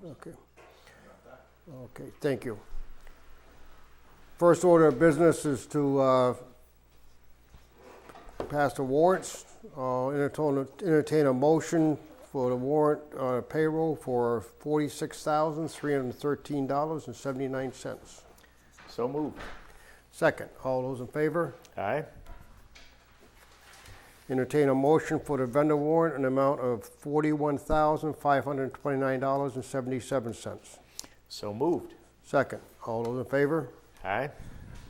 Okay. Okay, thank you. First order of business is to pass the warrants. Entertain a motion for the warrant payroll for $46,313.79. So moved. Second, all those in favor? Aye. Entertain a motion for the vendor warrant in the amount of $41,529.77. So moved. Second, all those in favor? Aye.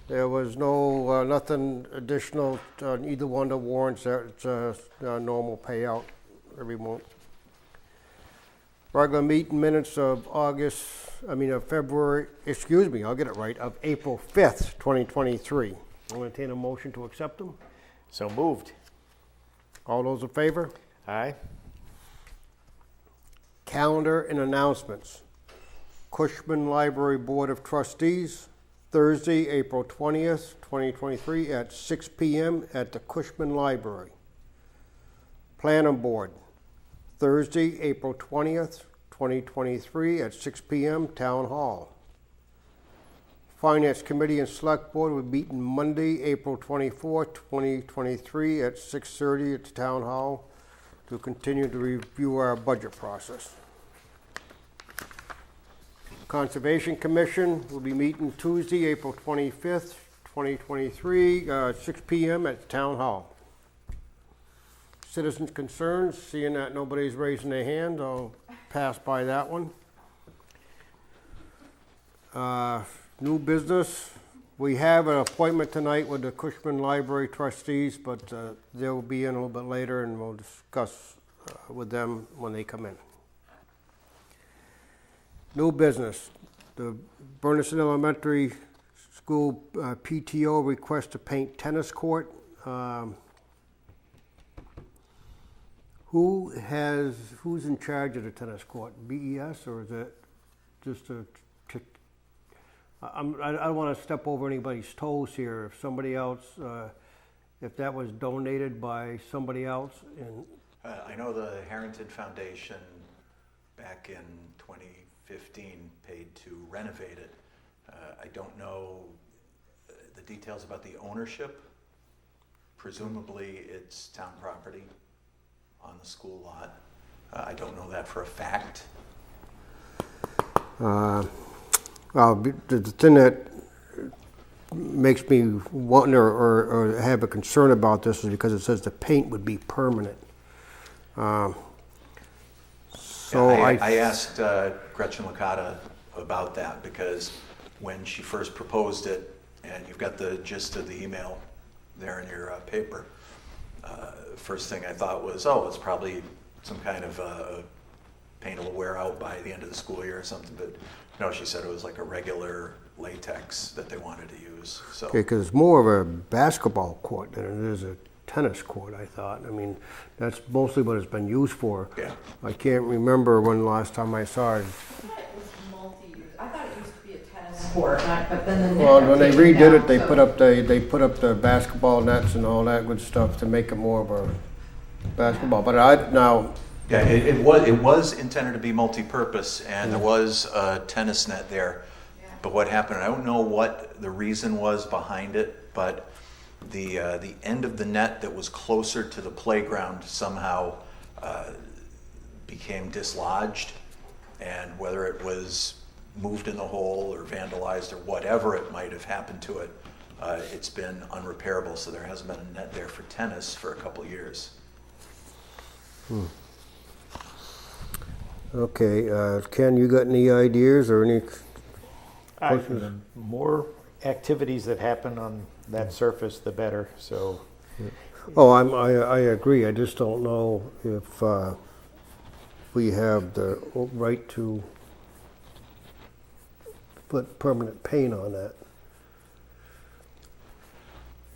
There was no, nothing additional on either one of the warrants. It's a normal payout every month. Regular meeting minutes of February, excuse me, I'll get it right, of April 5th, 2023. I'll entertain a motion to accept them. So moved. All those in favor? Aye. Calendar and announcements. Cushman Library Board of Trustees, Thursday, April 20th, 2023 at 6 p.m. at the Cushman Library. Planning Board, Thursday, April 20th, 2023 at 6 p.m. Town Hall. Finance Committee and Select Board will meet on Monday, April 24th, 2023 at 6:30 at the Town Hall to continue to review our budget process. Conservation Commission will be meeting Tuesday, April 25th, 2023, 6 p.m. at the Town Hall. Citizens' concerns, seeing that nobody's raising their hand, I'll pass by that one. New business, we have an appointment tonight with the Cushman Library trustees, but they'll be in a little bit later and we'll discuss with them when they come in. New business, the Bernardston Elementary School PTO requests to paint tennis court. Who's in charge of the tennis court? BES, or is it just a? I don't want to step over anybody's toes here. If somebody else, if that was donated by somebody else, and I know the Harrington Foundation back in 2015 paid to renovate it. I don't know the details about the ownership. Presumably it's town property on the school lot. I don't know that for a fact. Well, the thing that makes me wonder or have a concern about this is because it says the paint would be permanent. I asked Gretchen Licata about that because when she first proposed it, and you've got the gist of the email there in your paper, first thing I thought was, oh, it's probably some kind of paint will wear out by the end of the school year or something, but no, she said it was like a regular latex that they wanted to use. So. Okay, because it's more of a basketball court than it is a tennis court, I thought. I mean, that's mostly what it's been used for. Yeah. I can't remember when the last time I saw it. I thought it was multi-use. I thought it used to be a tennis court, but then the Well, when they redid it, they put up the basketball nets and all that good stuff to make it more of a basketball. But Yeah, it was intended to be multi-purpose, and there was a tennis net there. Yeah. But what happened, I don't know what the reason was behind it, but the end of the net that was closer to the playground somehow became dislodged, and whether it was moved in the hole or vandalized or whatever it might have happened to it, it's been unrepairable, so there hasn't been a net there for tennis for a couple of years. Okay, Ken, you got any ideas or any questions? The more activities that happen on that surface, the better. So. Oh, I agree. I just don't know if we have the right to put permanent paint on that.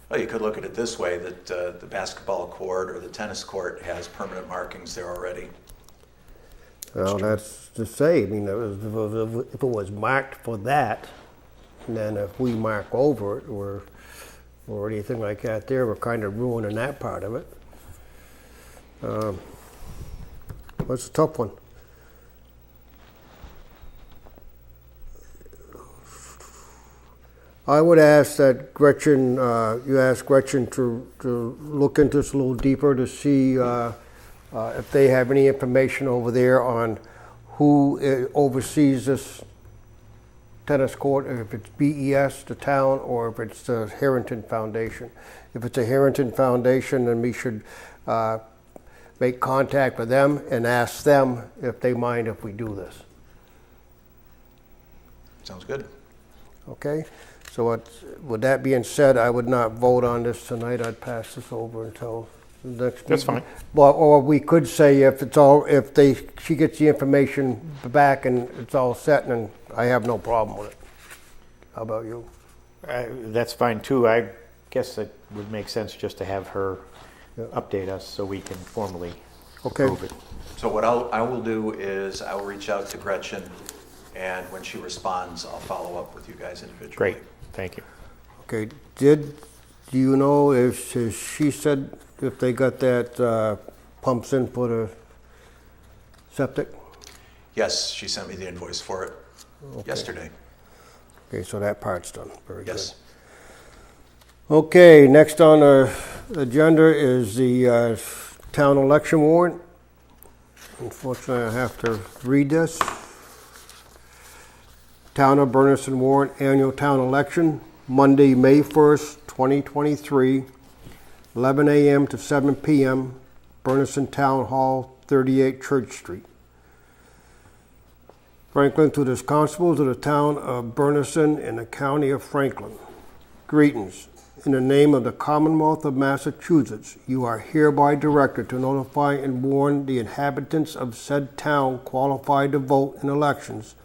Well, you could look at it this way, that the basketball court or the tennis court has permanent markings there already. Well, that's to say, I mean, if it was marked for that, and then if we mark over it or anything like that there, we're kind of ruining that part of it. That's a tough one. I would ask that Gretchen, you ask Gretchen to look into this a little deeper to see if they have any information over there on who oversees this tennis court, if it's BES, the town, or if it's the Harrington Foundation. If it's a Harrington Foundation, then we should make contact with them and ask them if they mind if we do this. Sounds good. Okay? So with that being said, I would not vote on this tonight. I'd pass this over until the next meeting. That's fine. Well, or we could say if she gets the information back and it's all set, and I have no problem with it. How about you? That's fine too. I guess it would make sense just to have her update us so we can formally approve it. So what I will do is I will reach out to Gretchen, and when she responds, I'll follow up with you guys individually. Great, thank you. Okay, do you know if she said if they got that pumps in for the septic? Yes, she sent me the invoice for it yesterday. Okay, so that part's done. Very Yes. good. Okay, next on the agenda is the town election warrant. Unfortunately, I have to read this. Town of Bernardston warrant annual town election, Monday, May 1st, 2023, 11 a.m. to 7 p.m., Bernardston Town Hall, 38 Church Street. Franklin to the constables of the town of Bernardston in the county of Franklin. Greetings. In the name of the Commonwealth of Massachusetts, you are hereby directed to notify and warn the inhabitants of said town qualified to vote in elections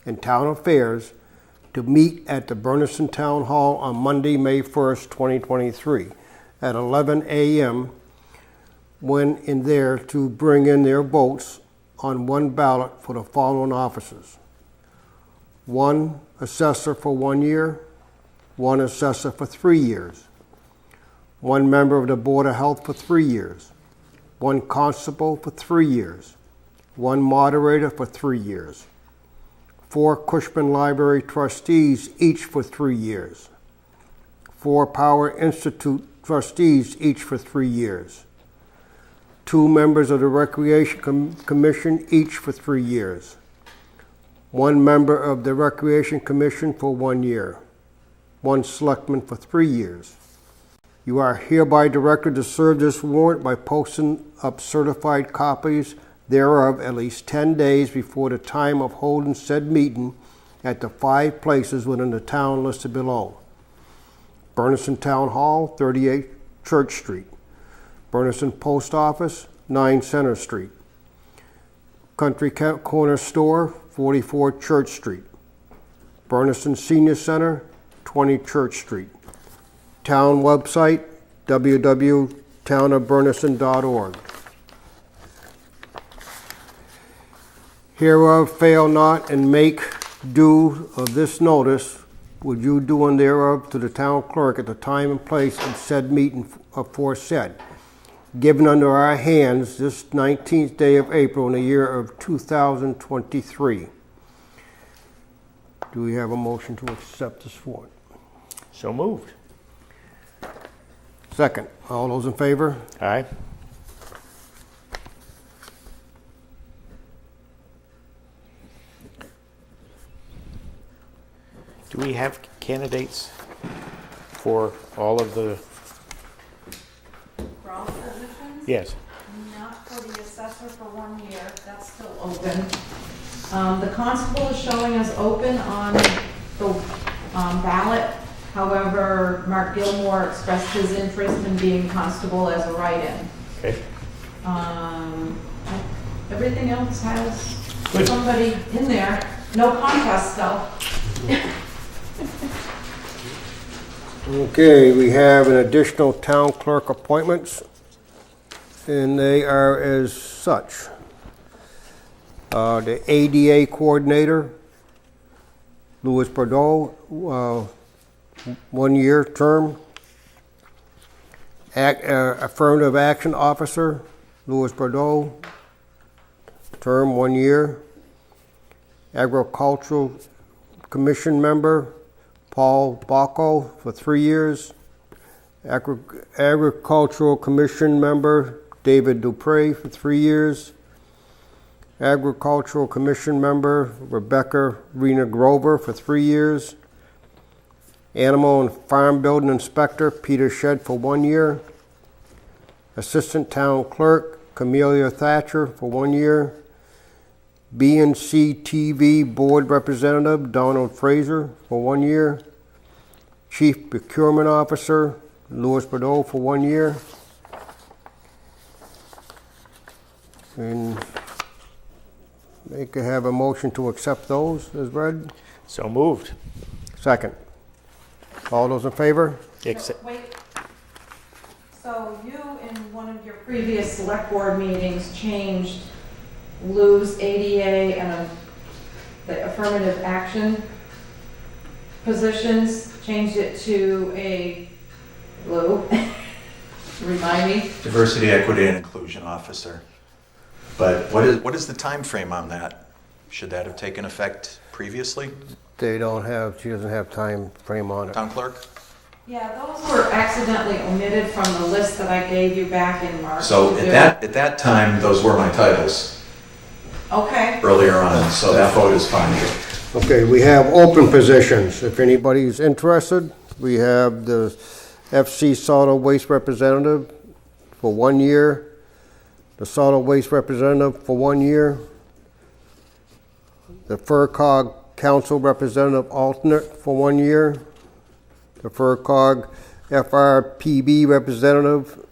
and town affairs to meet at the Bernardston Town Hall on Monday, May 1st, 2023 at 11 a.m. when in there to bring in their votes on one ballot for the following offices. 1 assessor for 1 year, 1 assessor for 3 years, 1 member of the Board of Health for 3 years, 1 constable for 3 years, 1 moderator for 3 years, 4 Cushman Library trustees, each for 3 years, 4 Power Institute trustees, each for 3 years, 2 members of the Recreation Commission, each for 3 years, 1 member of the Recreation Commission for 1 year, 1 selectman for 3 years. You are hereby directed to serve this warrant by posting up certified copies thereof at least 10 days before the time of holding said meeting at the 5 places within the town listed below. Bernardston Town Hall, 38 Church Street. Bernardston Post Office, 9 Center Street. Country Corner Store, 44 Church Street. Bernardston Senior Center, 20 Church Street. Town website, www.townofbernardston.org. Hereof fail not and make due of this notice, would you do and thereof to the town clerk at the time and place of said meeting aforesaid, given under our hands this 19th day of April in the year of 2023. Do we have a motion to accept this warrant? So moved. Second. All those in favor? Aye. Do we have candidates for all of the, For all the positions? yes, Not for the assessor for 1 year, that's still open. The constable is showing us open on the ballot. However, Mark Gilmore expressed his interest in being constable as a write-in. okay. Everything else has Good. somebody in there. No contest though. Okay, we have an additional town clerk appointments, and they are as such. The ADA coordinator, Louis Bordeaux, 1 year term. Affirmative action officer, Louis Bordeaux, term 1 year. Agricultural commission member, Paul Bacco for 3 years. Agricultural Commission member David Dupre for 3 years. Agricultural Commission member Rebecca Rena Grover for 3 years. Animal and Farm Building Inspector Peter Shed for 1 year. Assistant Town Clerk Camelia Thatcher for 1 year. B&C TV Board Representative Donald Fraser for 1 year. Chief Procurement Officer Louis Bordeaux for 1 year. And they could have a motion to accept those as read. So moved. Second. All those in favor? Except, Wait. So you, in one of your previous select board meetings, changed Lou's ADA and the affirmative action positions, changed it to a Lou. Remind me. Diversity, Equity, and Inclusion Officer. But what is the time frame on that? Should that have taken effect previously? She doesn't have time frame on it. Town Clerk? Yeah, those were accidentally omitted from the list that I gave you back in March. So at that time, those were my titles Okay. earlier on, so that vote is fine. Okay, we have open positions. If anybody's interested, we have the FC Solid Waste Representative for 1 year, the Solid Waste Representative for 1 year, the FERCog Council Representative Alternate for 1 year, the FERCog FRPB Representative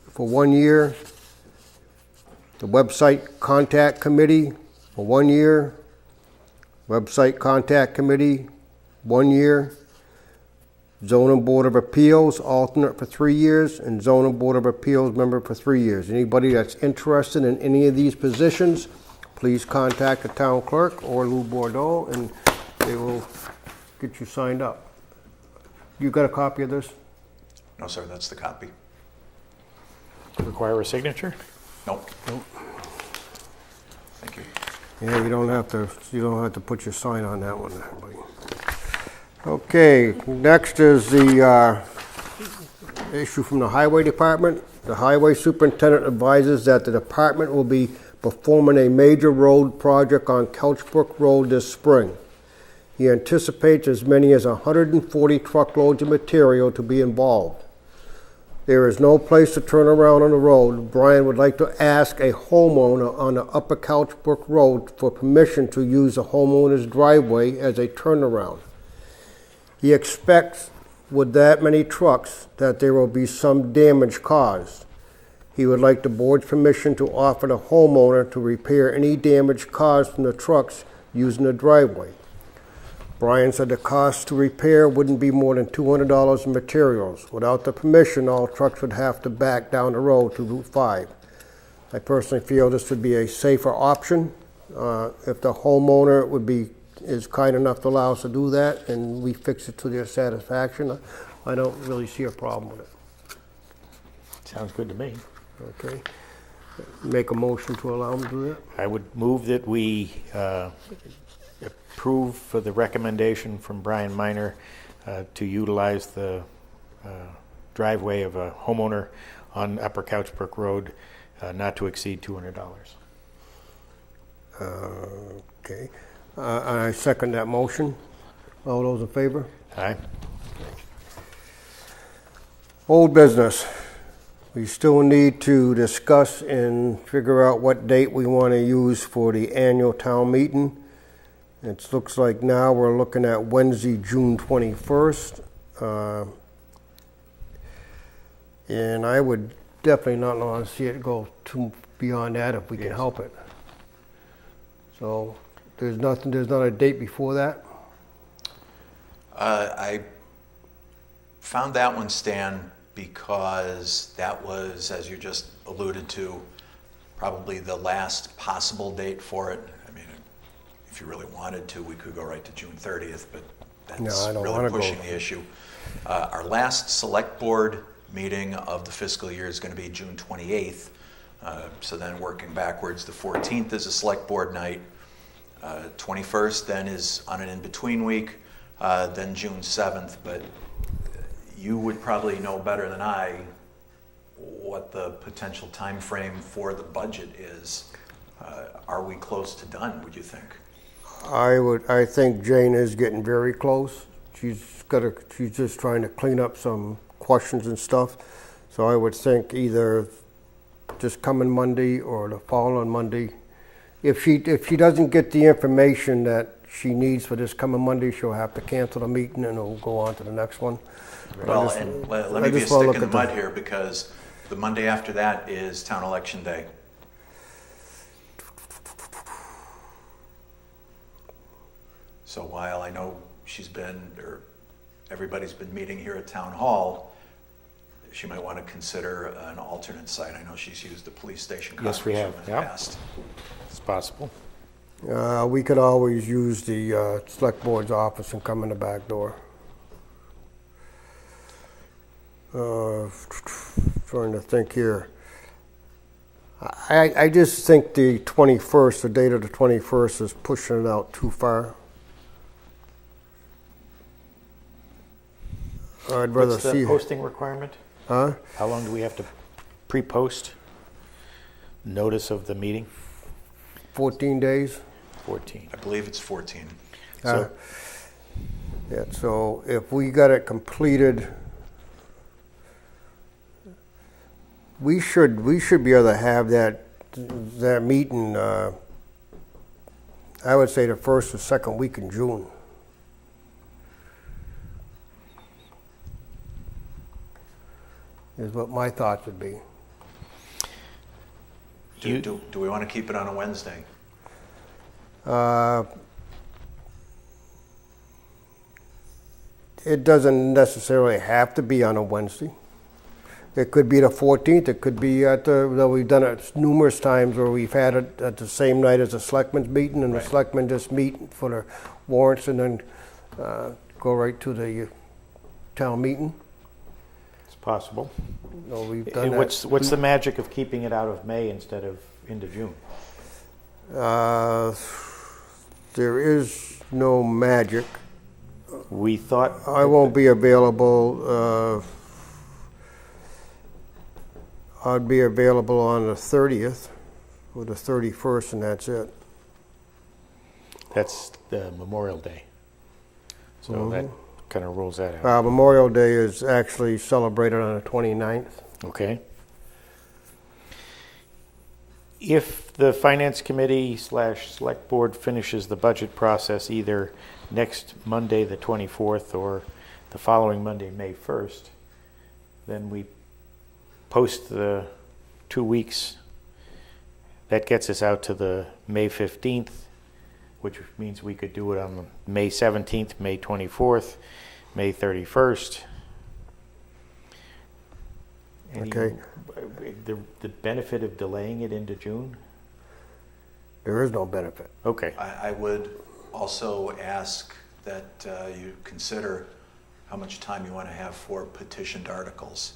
for 1 year, the Website Contact Committee for 1 year, Website Contact Committee 1 year, Zoning Board of Appeals alternate for 3 years, and Zoning Board of Appeals member for 3 years. Anybody that's interested in any of these positions, please contact the town clerk or Lou Bordeaux, and they will get you signed up. You got a copy of this? No, sir, that's the copy. require a signature? Nope. Thank you. Yeah, you don't have to put your sign on that one. Okay, next is the issue from the Highway Department. The Highway Superintendent advises that the department will be performing a major road project on Couchbrook Road this spring. He anticipates as many as 140 truckloads of material to be involved. There is no place to turn around on the road. Brian would like to ask a homeowner on the Upper Couchbrook Road for permission to use the homeowner's driveway as a turnaround. He expects with that many trucks that there will be some damage caused. He would like the board's permission to offer the homeowner to repair any damage caused from the trucks using the driveway. Brian said the cost to repair wouldn't be more than $200 in materials. Without the permission, all trucks would have to back down the road to Route 5. I personally feel this would be a safer option. If the homeowner is kind enough to allow us to do that and we fix it to their satisfaction, I don't really see a problem with it. Sounds good to me. Okay. Make a motion to allow them to do that? I would move that we approve for the recommendation from Brian Miner to utilize the driveway of a homeowner on Upper Couchbrook Road not to exceed $200. Okay. I second that motion. All those in favor? Aye. Old business. We still need to discuss and figure out what date we want to use for the annual town meeting. It looks like now we're looking at Wednesday, June 21st. And I would definitely not want to see it go too beyond that if we can help it. So there's not a date before that? I found that one, Stan, because that was, as you just alluded to, probably the last possible date for it. I mean, if you really wanted to, we could go right to June 30th, but that's really pushing the issue. Our last select board meeting of the fiscal year is going to be June 28th. So then working backwards, the 14th is a select board night. 21st then is on an in-between week. than June 7th, but you would probably know better than I what the potential time frame for the budget is. Are we close to done, would you think? I think Jane is getting very close. She's just trying to clean up some questions and stuff. So I would think either just coming Monday or the following Monday. If she doesn't get the information that she needs for this coming Monday, she'll have to cancel the meeting and it'll go on to the next one. Well, and let me be a stick in the mud here, because the Monday after that is town election day. So while I know everybody's been meeting here at Town Hall, she might want to consider an alternate site. I know she's used the police station Yes, we have. in the Yep. past. It's possible. We could always use the select board's office and come in the back door. Trying to think here. I just think the 21st, the date of the 21st is pushing it out too far. I'd rather What's the see. posting requirement? Huh? How long do we have to pre-post notice of the meeting? 14 days. 14. I believe it's 14. So, Yeah, so if we got it completed, we should be able to have that meeting, I would say the first or second week in June. Is what my thoughts would be. Do we want to keep it on a Wednesday? It doesn't necessarily have to be on a Wednesday. It could be the 14th. It could be though we've done it numerous times where we've had it at the same night as the selectmen's meeting, and Right. the selectmen just meet for the warrants and then go right to the town meeting. it's possible. No, we've done And that. what's the magic of keeping it out of May instead of into June? There is no magic. We thought I won't be available. I'd be available on the 30th or the 31st, and that's it. that's the Memorial Day. So that kind of rules that out. Memorial Day is actually celebrated on the 29th. Okay. If the Finance Committee / Select Board finishes the budget process either next Monday, the 24th, or the following Monday, May 1st, then we post the 2 weeks. That gets us out to the May 15th, which means we could do it on May 17th, May 24th, May 31st. Okay. The benefit of delaying it into June? There is no benefit. Okay. I would also ask that you consider how much time you want to have for petitioned articles.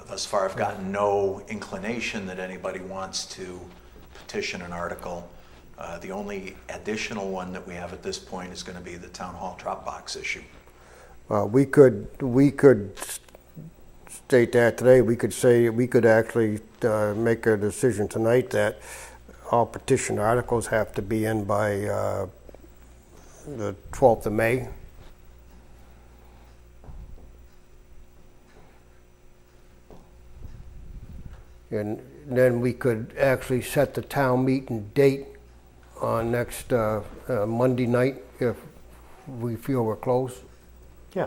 Thus far, I've gotten no inclination that anybody wants to petition an article. The only additional one that we have at this point is going to be the town hall Dropbox issue. We could state that today. We could actually make a decision tonight that all petition articles have to be in by the 12th of May. And then we could actually set the town meeting date on next Monday night if we feel we're close. Yeah.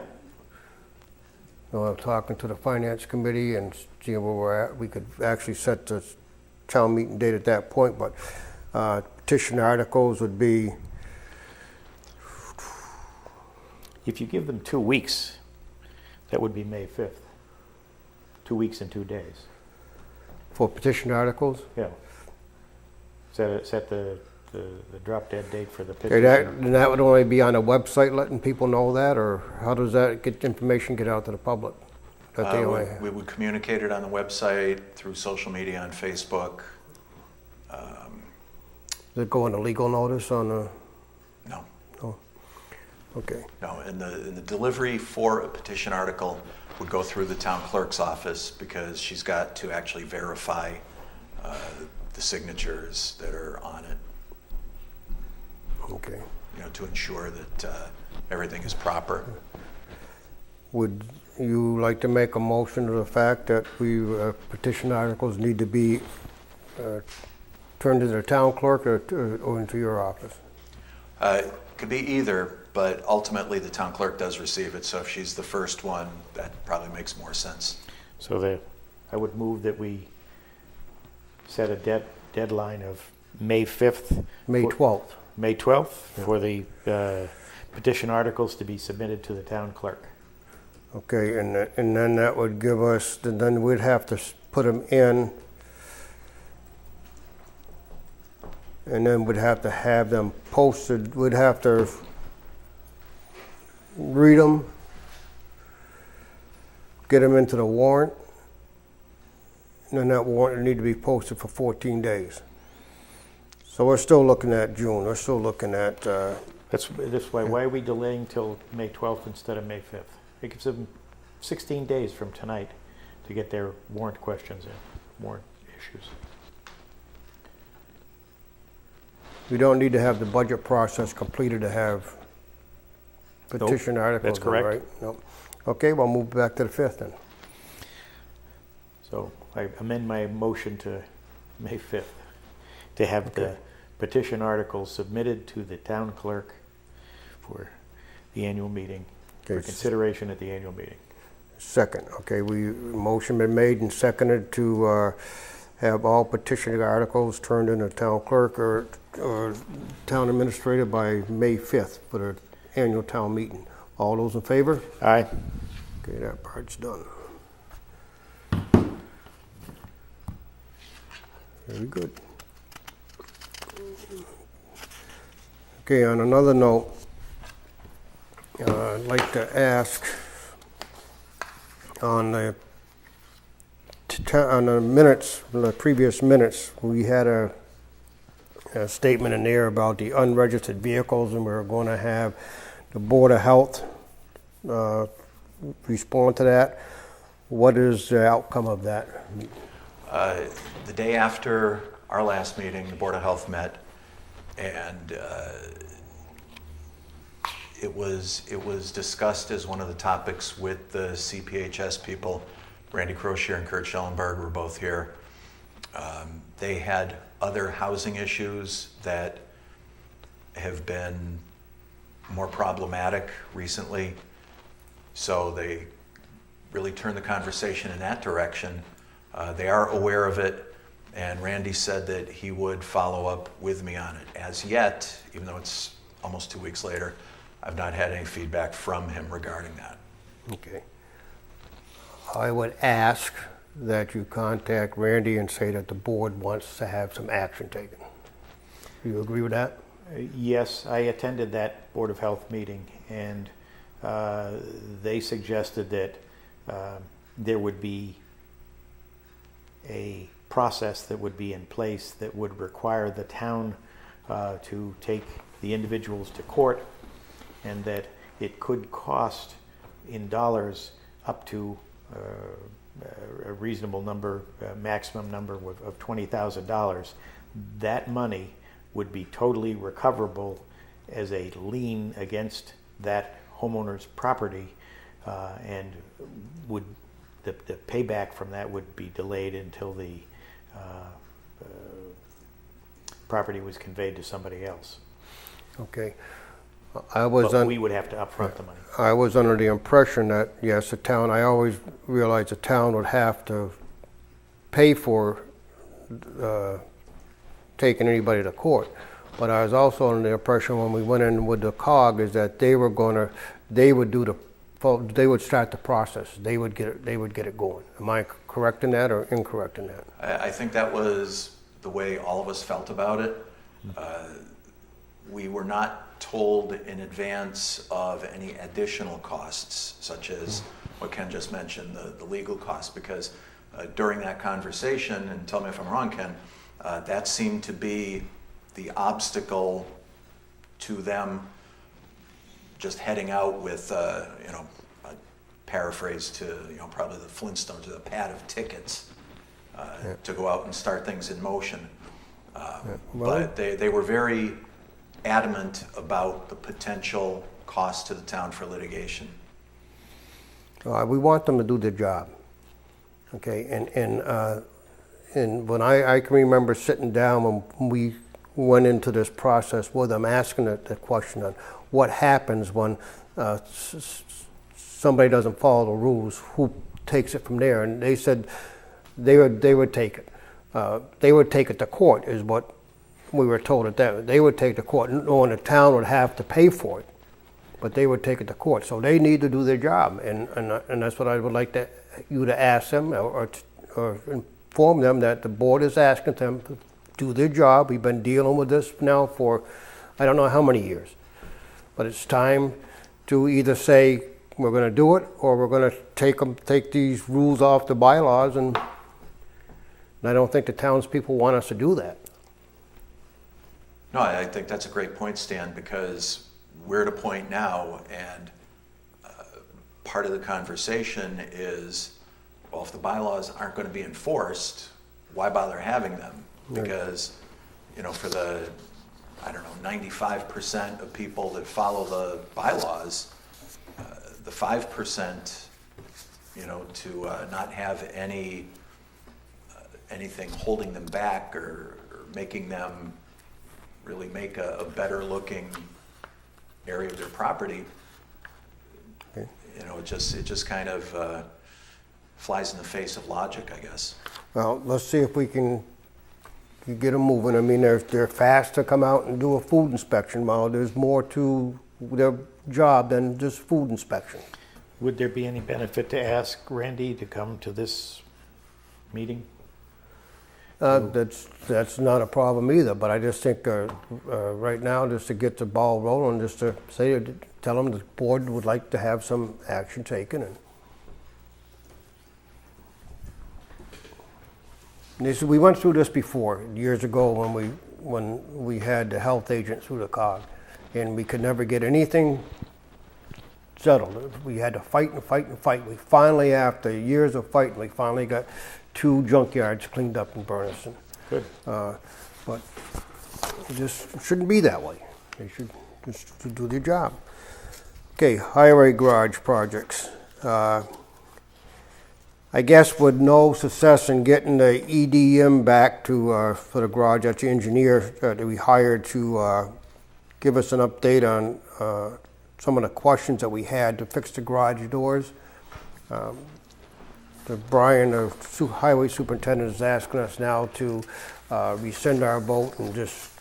Talking to the finance committee and seeing where we're at. We could actually set the town meeting date at that point, but petition articles would be, If you give them 2 weeks, that would be May 5th. 2 weeks and 2 days. for petition articles. Yeah. Set the drop dead date for the Okay, petition. and that would only be on a website letting people know that, or how does that information get out to the public? That they only, We would communicate it on the website, through social media, on Facebook. does it go in a legal notice on the? No. Oh. Okay, No, and the delivery for a petition article would go through the town clerk's office because she's got to actually verify the signatures that are on it, okay. to ensure that everything is proper. Would you like to make a motion to the fact that petition articles need to be turned to the town clerk or into your office? It could be either, but ultimately the town clerk does receive it, so if she's the first one, that probably makes more sense. So I would move that we set a deadline of May 5th. May 12th. May 12th for the petition articles to be submitted to the town clerk. Okay, and then that would give us, then we'd have to put them in, and then we'd have to have them posted. We'd have to read them, get them into the warrant, and then that warrant would need to be posted for 14 days. So we're still looking at June. We're still looking at... That's why are we delaying till May 12th instead of May 5th? It gives them 16 days from tonight to get their warrant questions in, warrant issues. We don't need to have the budget process completed to have petition articles. That's correct. Right? Nope. Okay, we'll move back to the 5th then. So I amend my motion to May 5th to have the petition articles submitted to the town clerk for the annual meeting, for consideration at the annual meeting. Second. Okay, motion been made and seconded to have all petition articles turned in the town clerk or town administrator by May 5th for the annual town meeting. All those in favor? Aye. Okay, that part's done. Very good. Okay, on another note, I'd like to ask on the minutes, the previous minutes, we had a statement in there about the unregistered vehicles, and we were going to have the Board of Health respond to that. What is the outcome of that? The day after our last meeting, the Board of Health met, and it was discussed as one of the topics with the CPHS people. Randy Crozier and Kurt Schellenberg were both here. They had other housing issues that have been more problematic recently, so they really turned the conversation in that direction. They are aware of it, and Randy said that he would follow up with me on it. As yet, even though it's almost 2 weeks later, I've not had any feedback from him regarding that. Okay. I would ask that you contact Randy and say that the board wants to have some action taken. Do you agree with that? Yes, I attended that Board of Health meeting, and they suggested that there would be a process that would be in place that would require the town to take the individuals to court, and that it could cost in dollars up to a reasonable number, maximum number of $20,000. That money would be totally recoverable as a lien against that homeowner's property, and would the payback from that would be delayed until the property was conveyed to somebody else. Okay. But we would have to upfront the money. I was under the impression that, yes, the town, I always realized the town would have to pay for taking anybody to court. But I was also under the impression when we went in with the COG is that they would start the process. They would get it going. Am I correct in that or incorrect in that? I think that was the way all of us felt about it. We were not told in advance of any additional costs, such as what Ken just mentioned, the legal costs, because during that conversation, and tell me if I'm wrong, Ken, that seemed to be the obstacle to them just heading out with, you know, a paraphrase to, you know, probably the Flintstones, with a pad of tickets to go out and start things in motion. But they were very adamant about the potential cost to the town for litigation. We want them to do their job, okay? And when I can remember sitting down when we went into this process with them, asking the question on what happens when somebody doesn't follow the rules, who takes it from there? And they said they would take it. They would take it to court, is what we were told at that. They would take it to court, knowing the town would have to pay for it, but they would take it to court. So they need to do their job, and that's what I would like you to ask them or inform them that the board is asking them to do their job. We've been dealing with this now for I don't know how many years, but it's time to either say we're going to do it or we're going to take these rules off the bylaws, and I don't think the townspeople want us to do that. No, I think that's a great point, Stan, because we're at a point now, and part of the conversation is, well, if the bylaws aren't going to be enforced, why bother having them? Because, you know, for the, I don't know, 95% of people that follow the bylaws, the 5%, you know, to not have anything holding them back or making them really make a better looking area of their property, Okay. you know, it just kind of flies in the face of logic, I guess. Well, let's see if we can get them moving. I mean, they're fast to come out and do a food inspection. Well, there's more to their job than just food inspection. Would there be any benefit to ask Randy to come to this meeting? That's not a problem either, but I just think right now, just to get the ball rolling, just to tell them the board would like to have some action taken. And we went through this before, years ago, when we had the health agent through the cog, and we could never get anything settled. We had to fight and fight and fight. We finally, after years of fighting, we finally got 2 junkyards cleaned up in Bernardston. Good. But it just shouldn't be that way. They should just do their job. Okay, highway garage projects. I guess with no success in getting the EDM back to for the garage, that's the engineer that we hired to give us an update on some of the questions that we had to fix the garage doors. Brian, the highway superintendent, is asking us now to rescind our vote and just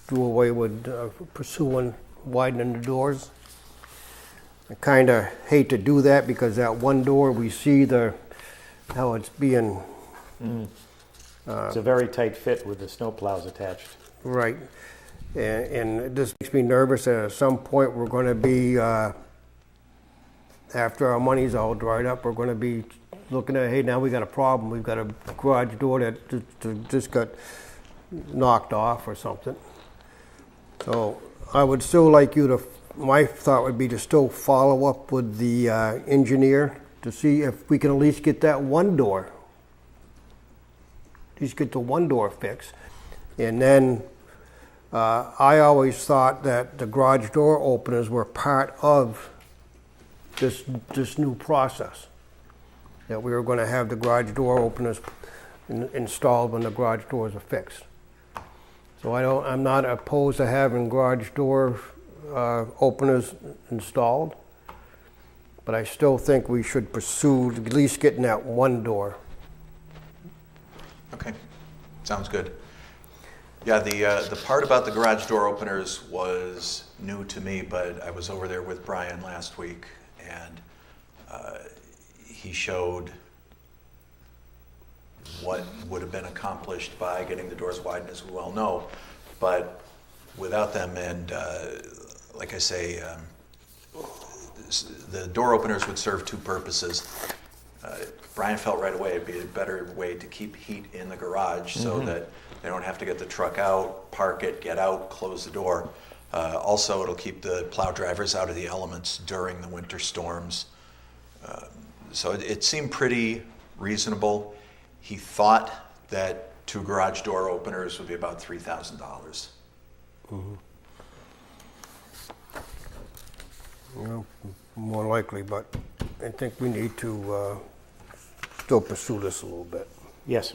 do away with pursuing widening the doors. I kind of hate to do that because that one door we see how it's being It's a very tight fit with the snowplows attached. right, and it just makes me nervous that at some point we're going to be after our money's all dried up, we're going to be looking at, hey, now we got a problem. We've got a garage door that just got knocked off or something. So I would still like you to, my thought would be to still follow up with the engineer to see if we can at least get that one door. At least get the one door fixed. And then I always thought that the garage door openers were part of this new process. That we were going to have the garage door openers installed when the garage doors are fixed. So I'm not opposed to having garage door openers installed, but I still think we should pursue at least getting that one door. Okay, sounds good. Yeah, the part about the garage door openers was new to me, but I was over there with Brian last week, and he showed what would have been accomplished by getting the doors widened, as we well know, but without them, and like I say, the door openers would serve 2 purposes. Brian felt right away it'd be a better way to keep heat in the garage so that they don't have to get the truck out, park it, get out, close the door. Also, it'll keep the plow drivers out of the elements during the winter storms. So it seemed pretty reasonable. He thought that 2 garage door openers would be about $3,000. Well, more likely, but I think we need to still pursue this a little bit. Yes.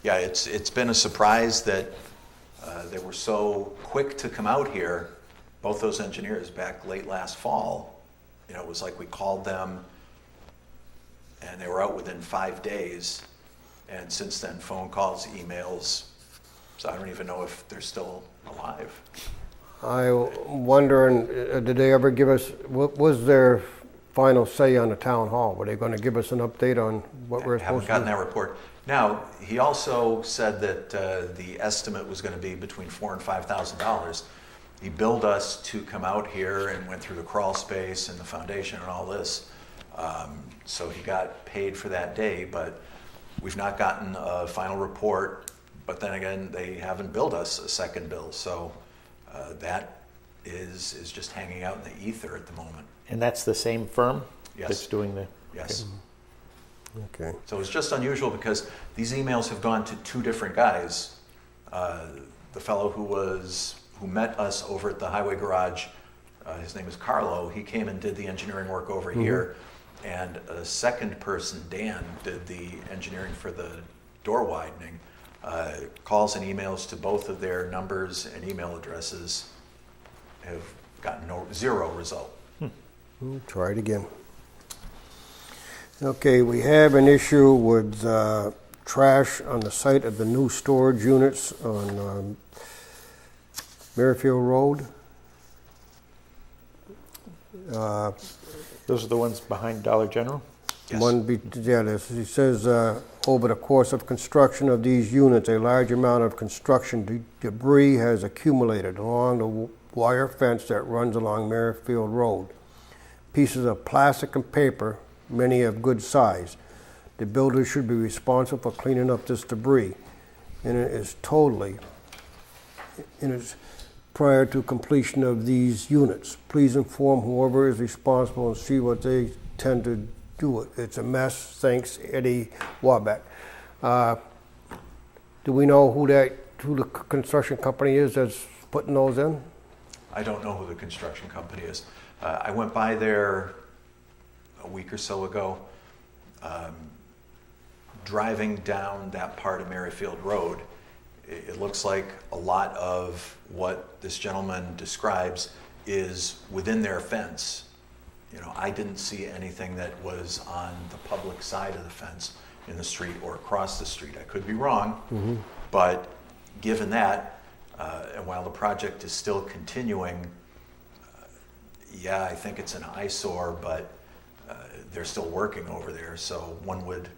Yeah, it's been a surprise that they were so quick to come out here. Both those engineers back late last fall. You know, it was like we called them and they were out within 5 days. And since then, phone calls, emails. So I don't even know if they're still alive. I'm wondering, did they ever give us, what was their final say on the town hall? Were they going to give us an update on what we're Haven't supposed to gotten do? that report. Now, he also said that the estimate was going to be between $4,000 and $5,000. He billed us to come out here and went through the crawl space and the foundation and all this. So he got paid for that day, but we've not gotten a final report. But then again, they haven't billed us a second bill. So that is just hanging out in the ether at the moment. And that's the same firm Yes. that's doing the... Yes. Okay. So it's just unusual because these emails have gone to 2 different guys. The fellow who met us over at the highway garage, his name is Carlo. He came and did the engineering work over here. And a second person, Dan, did the engineering for the door widening. Calls and emails to both of their numbers and email addresses have gotten zero result. Try it again. Okay, we have an issue with trash on the site of the new storage units on Merrifield Road. Those are the ones behind Dollar General? Yes. He says, over the course of construction of these units, a large amount of construction debris has accumulated along the wire fence that runs along Merrifield Road. Pieces of plastic and paper, many of good size. The builder should be responsible for cleaning up this debris, and it is prior to completion of these units. Please inform whoever is responsible and see what they tend to do it. It's a mess. Thanks, Eddie Warbeck. Do we know who the construction company is that's putting those in? I don't know who the construction company is. I went by there a week or so ago. Driving down that part of Merrifield Road, it looks like a lot of what this gentleman describes is within their fence. You know, I didn't see anything that was on the public side of the fence in the street or across the street. I could be wrong, but given that, and while the project is still continuing, yeah, I think it's an eyesore, but they're still working over there. So one would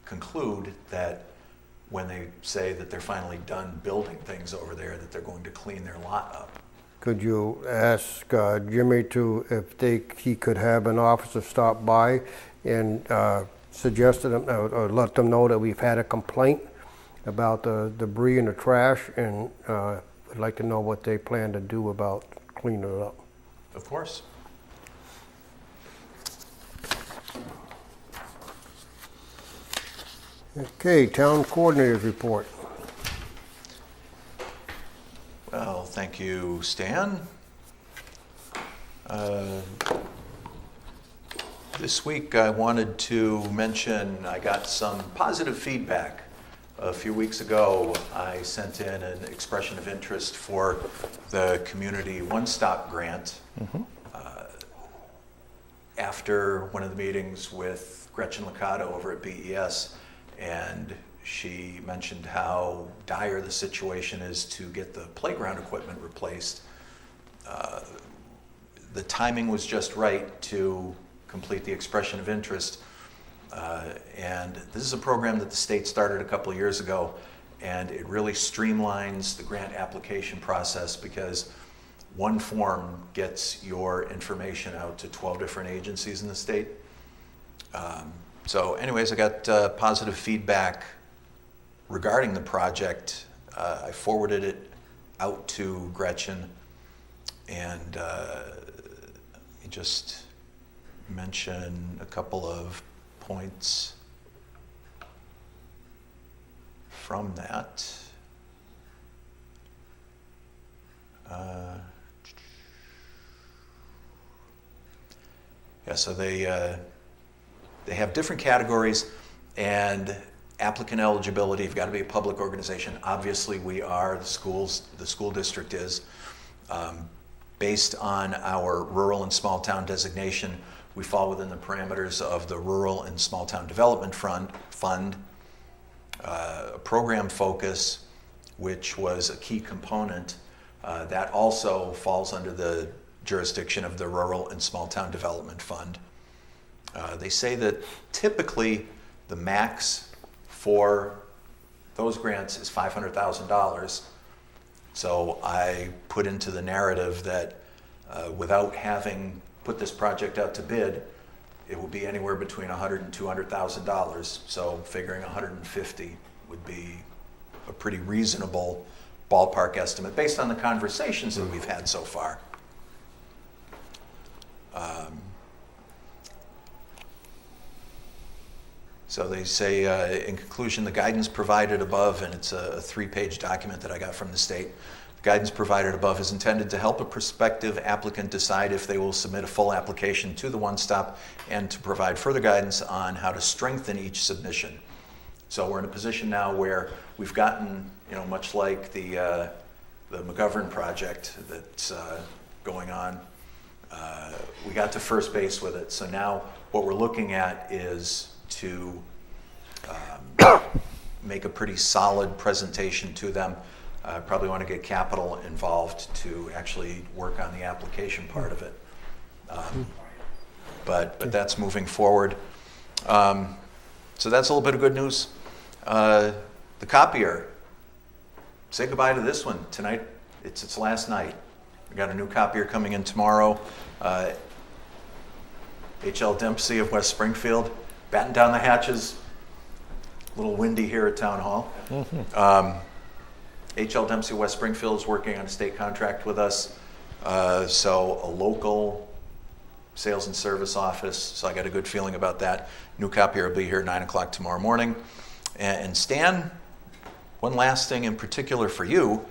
conclude that when they say that they're finally done building things over there, that they're going to clean their lot up. Could you ask Jimmy if he could have an officer stop by and suggest to them or let them know that we've had a complaint about the debris and the trash, and we'd like to know what they plan to do about cleaning it up. Of course. Okay, town coordinators report. Well, thank you, Stan. This week I wanted to mention I got some positive feedback. A few weeks ago I sent in an expression of interest for the Community One-Stop Grant. After one of the meetings with Gretchen Licata over at BES, and she mentioned how dire the situation is to get the playground equipment replaced. The timing was just right to complete the expression of interest. And this is a program that the state started a couple of years ago, and it really streamlines the grant application process because one form gets your information out to 12 different agencies in the state. So anyways, I got positive feedback regarding the project. I forwarded it out to Gretchen, and let me just mention a couple of points from that. So they have different categories, and applicant eligibility. You've got to be a public organization. Obviously, we are, the school district is. Based on our rural and small town designation, we fall within the parameters of the Rural and Small Town Development Fund. Program focus, which was a key component, that also falls under the jurisdiction of the Rural and Small Town Development Fund. They say that typically the max for those grants is $500,000. So I put into the narrative that without having put this project out to bid, it will be anywhere between $100,000 and $200,000. So figuring 150 would be a pretty reasonable ballpark estimate based on the conversations that we've had so far. So they say, in conclusion, the guidance provided above, and it's a 3-page document that I got from the state, the guidance provided above is intended to help a prospective applicant decide if they will submit a full application to the one-stop and to provide further guidance on how to strengthen each submission. So we're in a position now where we've gotten, much like the McGovern project that's going on, we got to first base with it. So now what we're looking at is to make a pretty solid presentation to them. Probably want to get capital involved to actually work on the application part of it. But that's moving forward. So that's a little bit of good news. The copier, say goodbye to this one tonight. It's its last night. We got a new copier coming in tomorrow. H.L. Dempsey of West Springfield, batten down the hatches. A little windy here at Town Hall. Mm-hmm. H.L. Dempsey West Springfield is working on a state contract with us. So a local sales and service office. So I got a good feeling about that. New copier will be here 9 o'clock tomorrow morning. And Stan, one last thing in particular for you.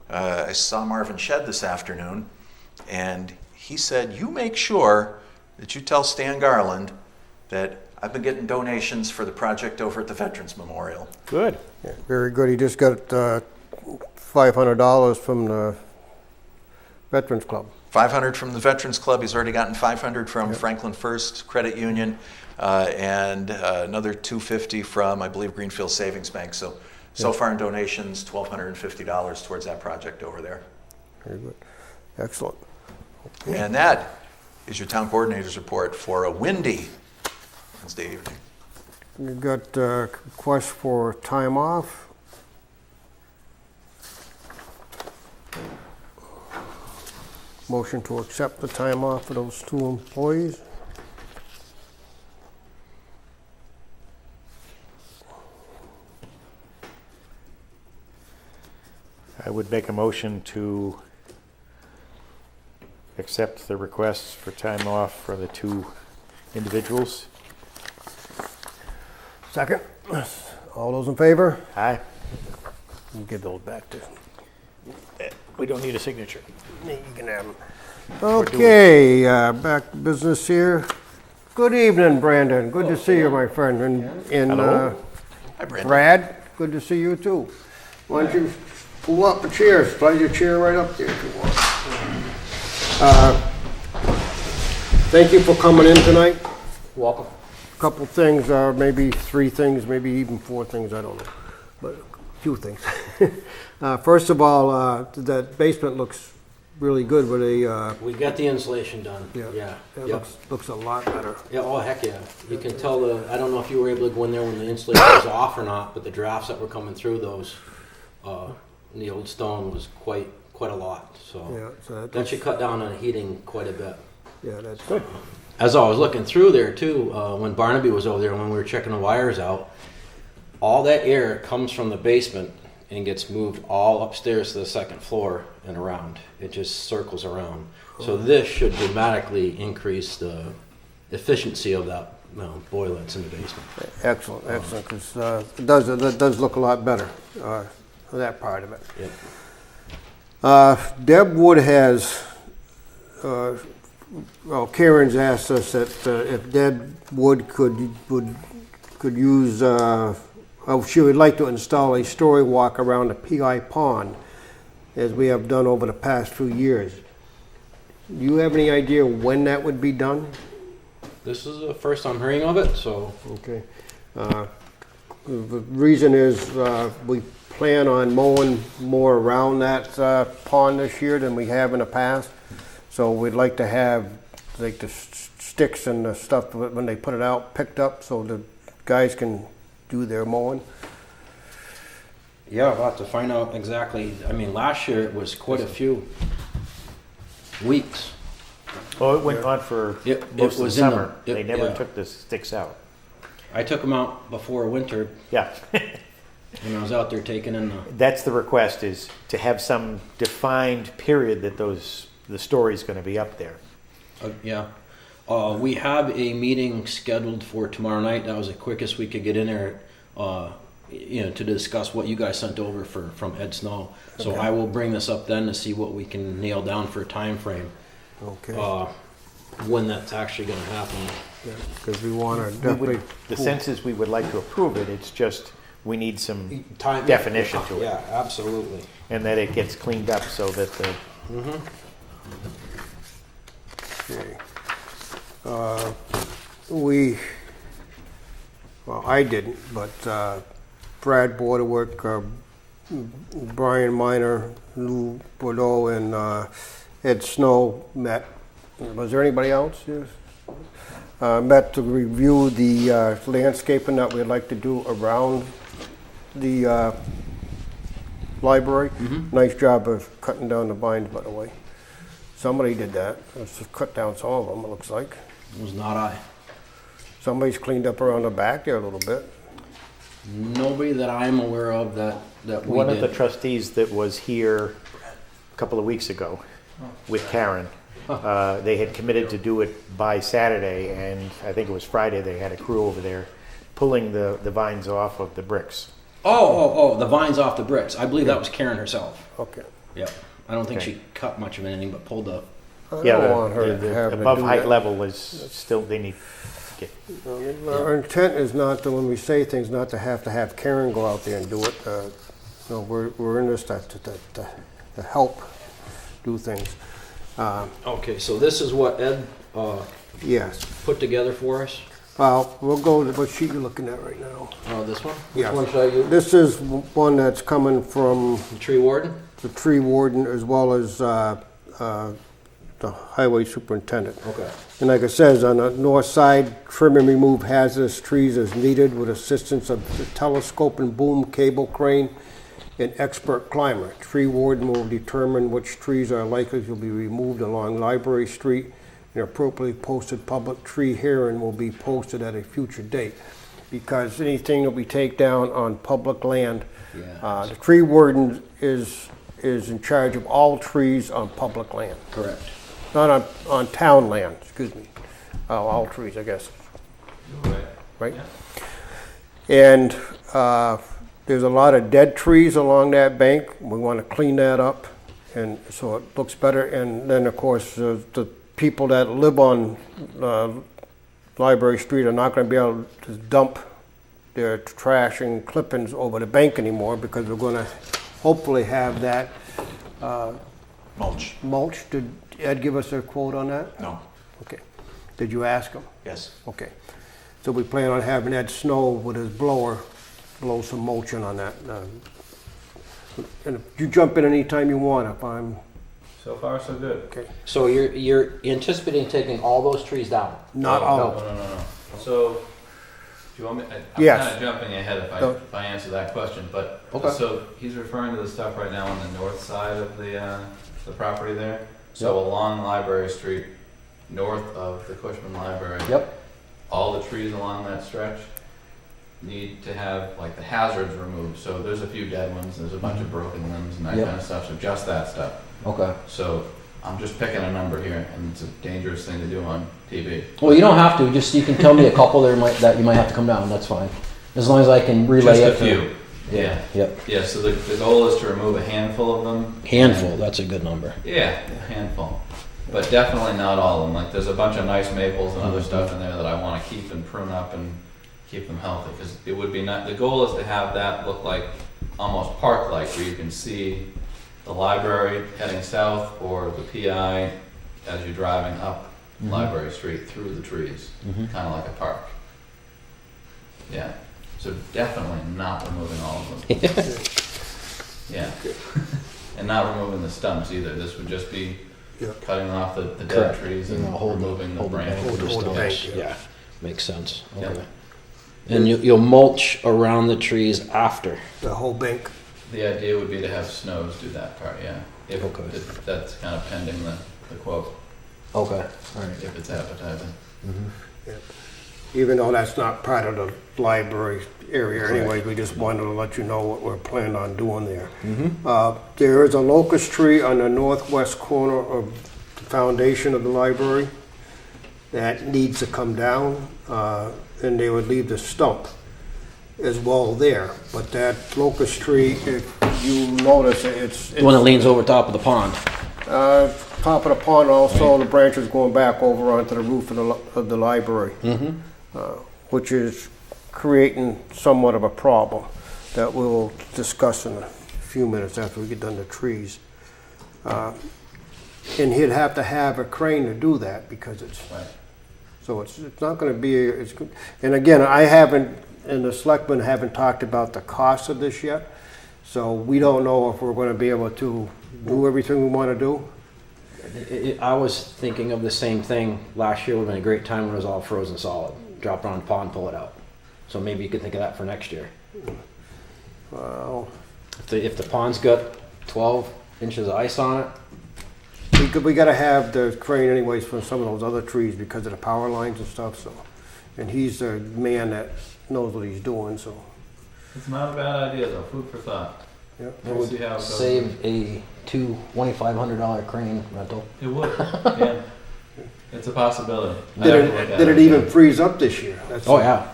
I saw Marvin Shedd this afternoon, and he said, you make sure that you tell Stan Garland that I've been getting donations for the project over at the Veterans Memorial. Good. Yeah, very good. He just got $500 from the Veterans Club. $500 from the Veterans Club. He's already gotten $500 from Franklin First Credit Union, and another $250 from, I believe, Greenfield Savings Bank. So far in donations, $1,250 towards that project over there. Very good. Excellent. Okay. And that is your town coordinator's report for a windy Wednesday evening. We've got a request for time off. Motion to accept the time off for those 2 employees. I would make a motion to accept the requests for time off for the 2 individuals. Second. All those in favor? Aye. We'll give those back to We don't need a signature. you. Can have them. Okay, back to business here. Good evening, Brandon. Good to see you, my friend. And Hello. Hi, Brandon. Brad, good to see you too. Why don't you pull up a chair, slide your chair right up there if you want. Thank you for coming in tonight. Welcome. Couple things, maybe 3 things, maybe even 4 things, I don't know, but a few things. First of all, that basement looks really good with a... We got the insulation done. Yeah. It Yep. looks a lot better. Yeah, oh, heck yeah. You can tell I don't know if you were able to go in there when the insulation was off or not, but the drafts that were coming through those, the old stone was quite a lot. So, Yeah, so that should cut down on heating quite a bit. Yeah, that's good. As I was looking through there too, when Barnaby was over there, when we were checking the wires out, all that air comes from the basement and gets moved all upstairs to the second floor and around. It just circles around. So this should dramatically increase the efficiency of that boiler that's in the basement. Excellent, excellent, because it does look a lot better, that part of it. Yep. Deb Wood has, Karen's asked us that if Deb Wood could use, she would like to install a story walk around the PI pond, as we have done over the past few years. Do you have any idea when that would be done? This is the first I'm hearing of it, so. Okay. The reason is we plan on mowing more around that pond this year than we have in the past. So we'd like to have like the sticks and the stuff when they put it out picked up so the guys can do their mowing. Yeah, I'll have to find out exactly. I mean, last year it was quite a few weeks. Well, it went on for It most of the was in the- summer. They it- never yeah. took the sticks out. I took them out before winter Yeah. when I was out there taking in the. That's the request, is to have some defined period that the story's going to be up there. Yeah. We have a meeting scheduled for tomorrow night. That was the quickest we could get in there, to discuss what you guys sent over from Ed Snow. So Okay. I will bring this up then to see what we can nail down for a time frame, Okay. when that's actually going to happen. Because we want to We definitely. would, the sense is we would like to approve it, it's just we need some Time definition to it. Yeah, absolutely. And that it gets cleaned up so that the, Okay. I didn't, but Brad Borderwork, Brian Miner, Lou Bordeaux, and Ed Snow met. Was there anybody else? Yes. Met to review the landscaping that we'd like to do around the library. Nice job of cutting down the vines, by the way. Somebody did that. Let's cut down some of them, it looks like. It was not I. Somebody's cleaned up around the back there a little bit. Nobody that I'm aware of that we one did. of the trustees that was here a couple of weeks ago with Karen, they had committed to do it by Saturday, and I think it was Friday, they had a crew over there pulling the vines off of the bricks. Oh, the vines off the bricks. I believe that was Karen herself. Okay. Yeah. I don't think Okay. she cut much of anything, but pulled up. I Yeah, don't want her the, to the have to above do height that. level is still, they need to get, Our intent is not to, when we say things, not to have Karen go out there and do it. No, we're in this to help do things. Okay, so this is what Ed Yes. put together for us. Well, we'll go to what sheet you're looking at right now. Oh, this one? Yeah. Which one should I use? This is one that's coming from The tree warden? the tree warden as well as the highway superintendent. Okay. And like it says, on the north side, trim and remove hazardous trees as needed with assistance of the telescope and boom cable crane and expert climber. Tree warden will determine which trees are likely to be removed along Library Street. An appropriately posted public tree hearing will be posted at a future date. Because anything that we take down on public land, Yeah. the tree warden is in charge of all trees on public land. Correct. Not on town land, excuse me. All trees, I guess. Right? And there's a lot of dead trees along that bank. We want to clean that up, and so it looks better. And then, of course, the people that live on Library Street are not going to be able to dump their trash and clippings over the bank anymore because we're going to hopefully have that Mulch. mulch. Did Ed give us a quote on that? No. Okay. Did you ask him? Yes. Okay. So we plan on having Ed Snow with his blower blow some mulching on that. And if you jump in anytime you want, if I'm, So far, so good. okay. So you're anticipating taking all those trees down? Not No, all. No. So, do you want me? I'm Yes. kind of jumping ahead No. if I answer that question, but Okay. so he's referring to the stuff right now on the north side of the property there. So along Library Street, north of the Cushman Library. Yep. All the trees along that stretch, need to have like the hazards removed. So there's a few dead ones, there's a bunch of broken limbs and that Yep. kind of stuff, so just that stuff. Okay. So I'm just picking a number here, and it's a dangerous thing to do on TV. Well, you don't have to. Just you can tell me a couple that you might have to come down. That's fine. As long as I can relay Just a it. few. Yeah. Yep. Yeah, so the goal is to remove a handful of them. Handful. That's a good number. Yeah, a handful. But definitely not all of them. Like, there's a bunch of nice maples and other stuff in there that I want to keep and prune up and keep them healthy. Because it would be not, the goal is to have that look like almost park-like, where you can see the library heading south or the PI as you're driving up Library Street through the trees, kind of like a park. Yeah, so definitely not removing all of them. Yeah, and not removing the stumps either. This would just be cutting off the dead Correct. trees and removing the branches. Hold the bank, Yeah. Makes sense. Yep. Okay. And you'll mulch around the trees after. The whole bank. The idea would be to have Snows do that part, yeah. Okay. If that's kind of pending the quote, Okay. All right. if it's appetizing. Even though that's not part of the library area Correct. anyway, we just wanted to let you know what we're planning on doing there. There is a locust tree on the northwest corner of the foundation of the library that needs to come down, and they would leave the stump as well there. But that locust tree, if you notice, it's The one that leans over top of the pond. top of the pond, also the branches going back over onto the roof of the library, which is creating somewhat of a problem that we'll discuss in a few minutes after we get done the trees. And he'd have to have a crane to do that because it's, Right. so it's not gonna be, and again, I haven't, and the selectmen haven't talked about the cost of this yet, so we don't know if we're gonna be able to do everything we wanna do. I was thinking of the same thing. Last year would have been a great time when it was all frozen solid. Drop it on the pond, pull it out. So maybe you could think of that for next year. Well, If the pond's got 12 inches of ice on it, we gotta have the crane anyways for some of those other trees because of the power lines and stuff, so. And he's the man that knows what he's doing, so. It's not a bad idea though, food for thought. Yep. It We'll see how it would goes. save a $2,500 crane rental. It would, yeah. It's a possibility. I Did have to look at did it even freeze up this year? That's Oh yeah.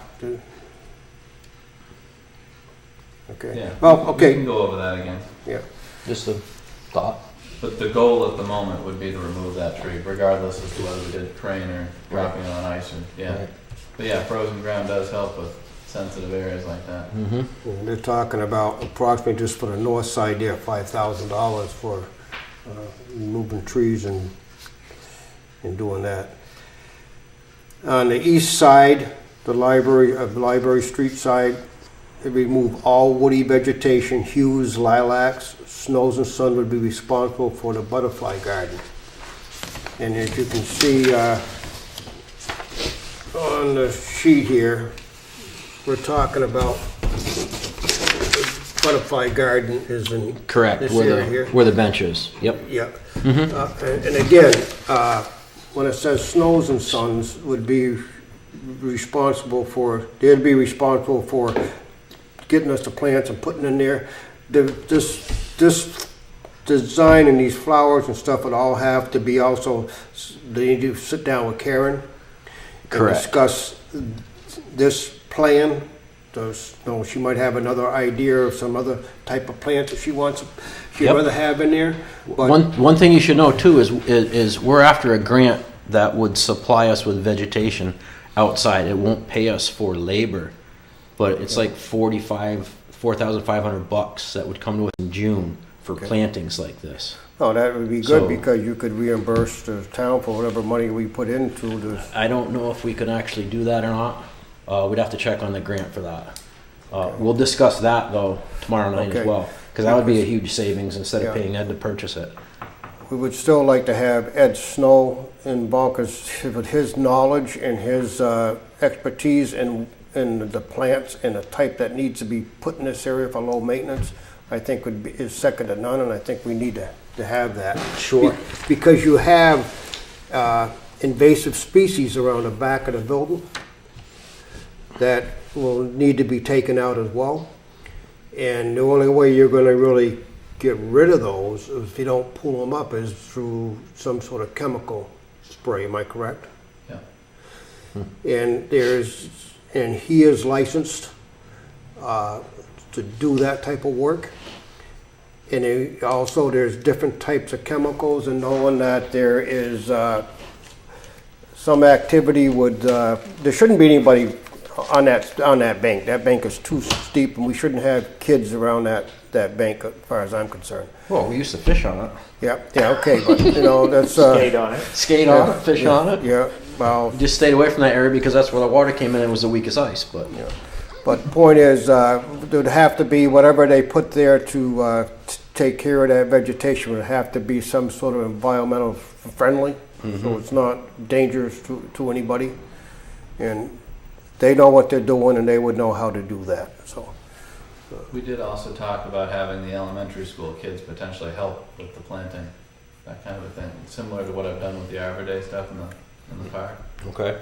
Okay. Yeah. Well, We can okay, go over that again. yeah. Just a thought. But the goal at the moment would be to remove that tree, regardless as to whether we did crane or dropping it on ice or, yeah. Right. But yeah, frozen ground does help with sensitive areas like that. And they're talking about approximately just for the north side there, $5,000 for removing trees and doing that. On the east side, the Library Street side, they remove all woody vegetation, hues, lilacs. Snows and Son would be responsible for the butterfly garden. And as you can see on the sheet here, we're talking about the butterfly garden is in Correct. this area here. Where the bench is. Yep. Yeah. And again, when it says Snows and Sons would be responsible for, they'd be responsible for getting us the plants and putting in there. This design and these flowers and stuff would all have to be also, they need to sit down with Karen. And Correct. discuss this plan. She might have another idea of some other type of plants that she'd Yep. rather have in there. But One thing you should know too is we're after a grant that would supply us with vegetation outside. It won't pay us for labor, but it's like $4,500 that would come to us in June for plantings like this. oh, that would be good So- because you could reimburse the town for whatever money we put into this. I don't know if we could actually do that or not. We'd have to check on the grant for that. We'll discuss that though tomorrow night Okay. as well, because that would be a huge savings instead of Yeah. paying Ed to purchase it. We would still like to have Ed Snow involved because with his knowledge and his expertise in the plants and the type that needs to be put in this area for low maintenance, I think is second to none, and I think we need to have that. Sure. Because you have invasive species around the back of the building that will need to be taken out as well. And the only way you're gonna really get rid of those, if you don't pull them up, is through some sort of chemical spray, am I correct? Yeah. And he is licensed to do that type of work. And also there's different types of chemicals, and knowing that there is some activity would, there shouldn't be anybody on that bank. That bank is too steep, and we shouldn't have kids around that bank as far as I'm concerned. Well, we used to fish on it. Yeah, okay, but that's. Skate on it. Skate on it, fish on it. Yeah, well. We just stayed away from that area because that's where the water came in and it was the weakest ice, but. Yeah. But the point is, there'd have to be whatever they put there to take care of that vegetation would have to be some sort of environmental friendly, so it's not dangerous to anybody. And they know what they're doing, and they would know how to do that. So We did also talk about having the elementary school kids potentially help with the planting, that kind of a thing, similar to what I've done with the Arbor Day stuff in the park. Okay.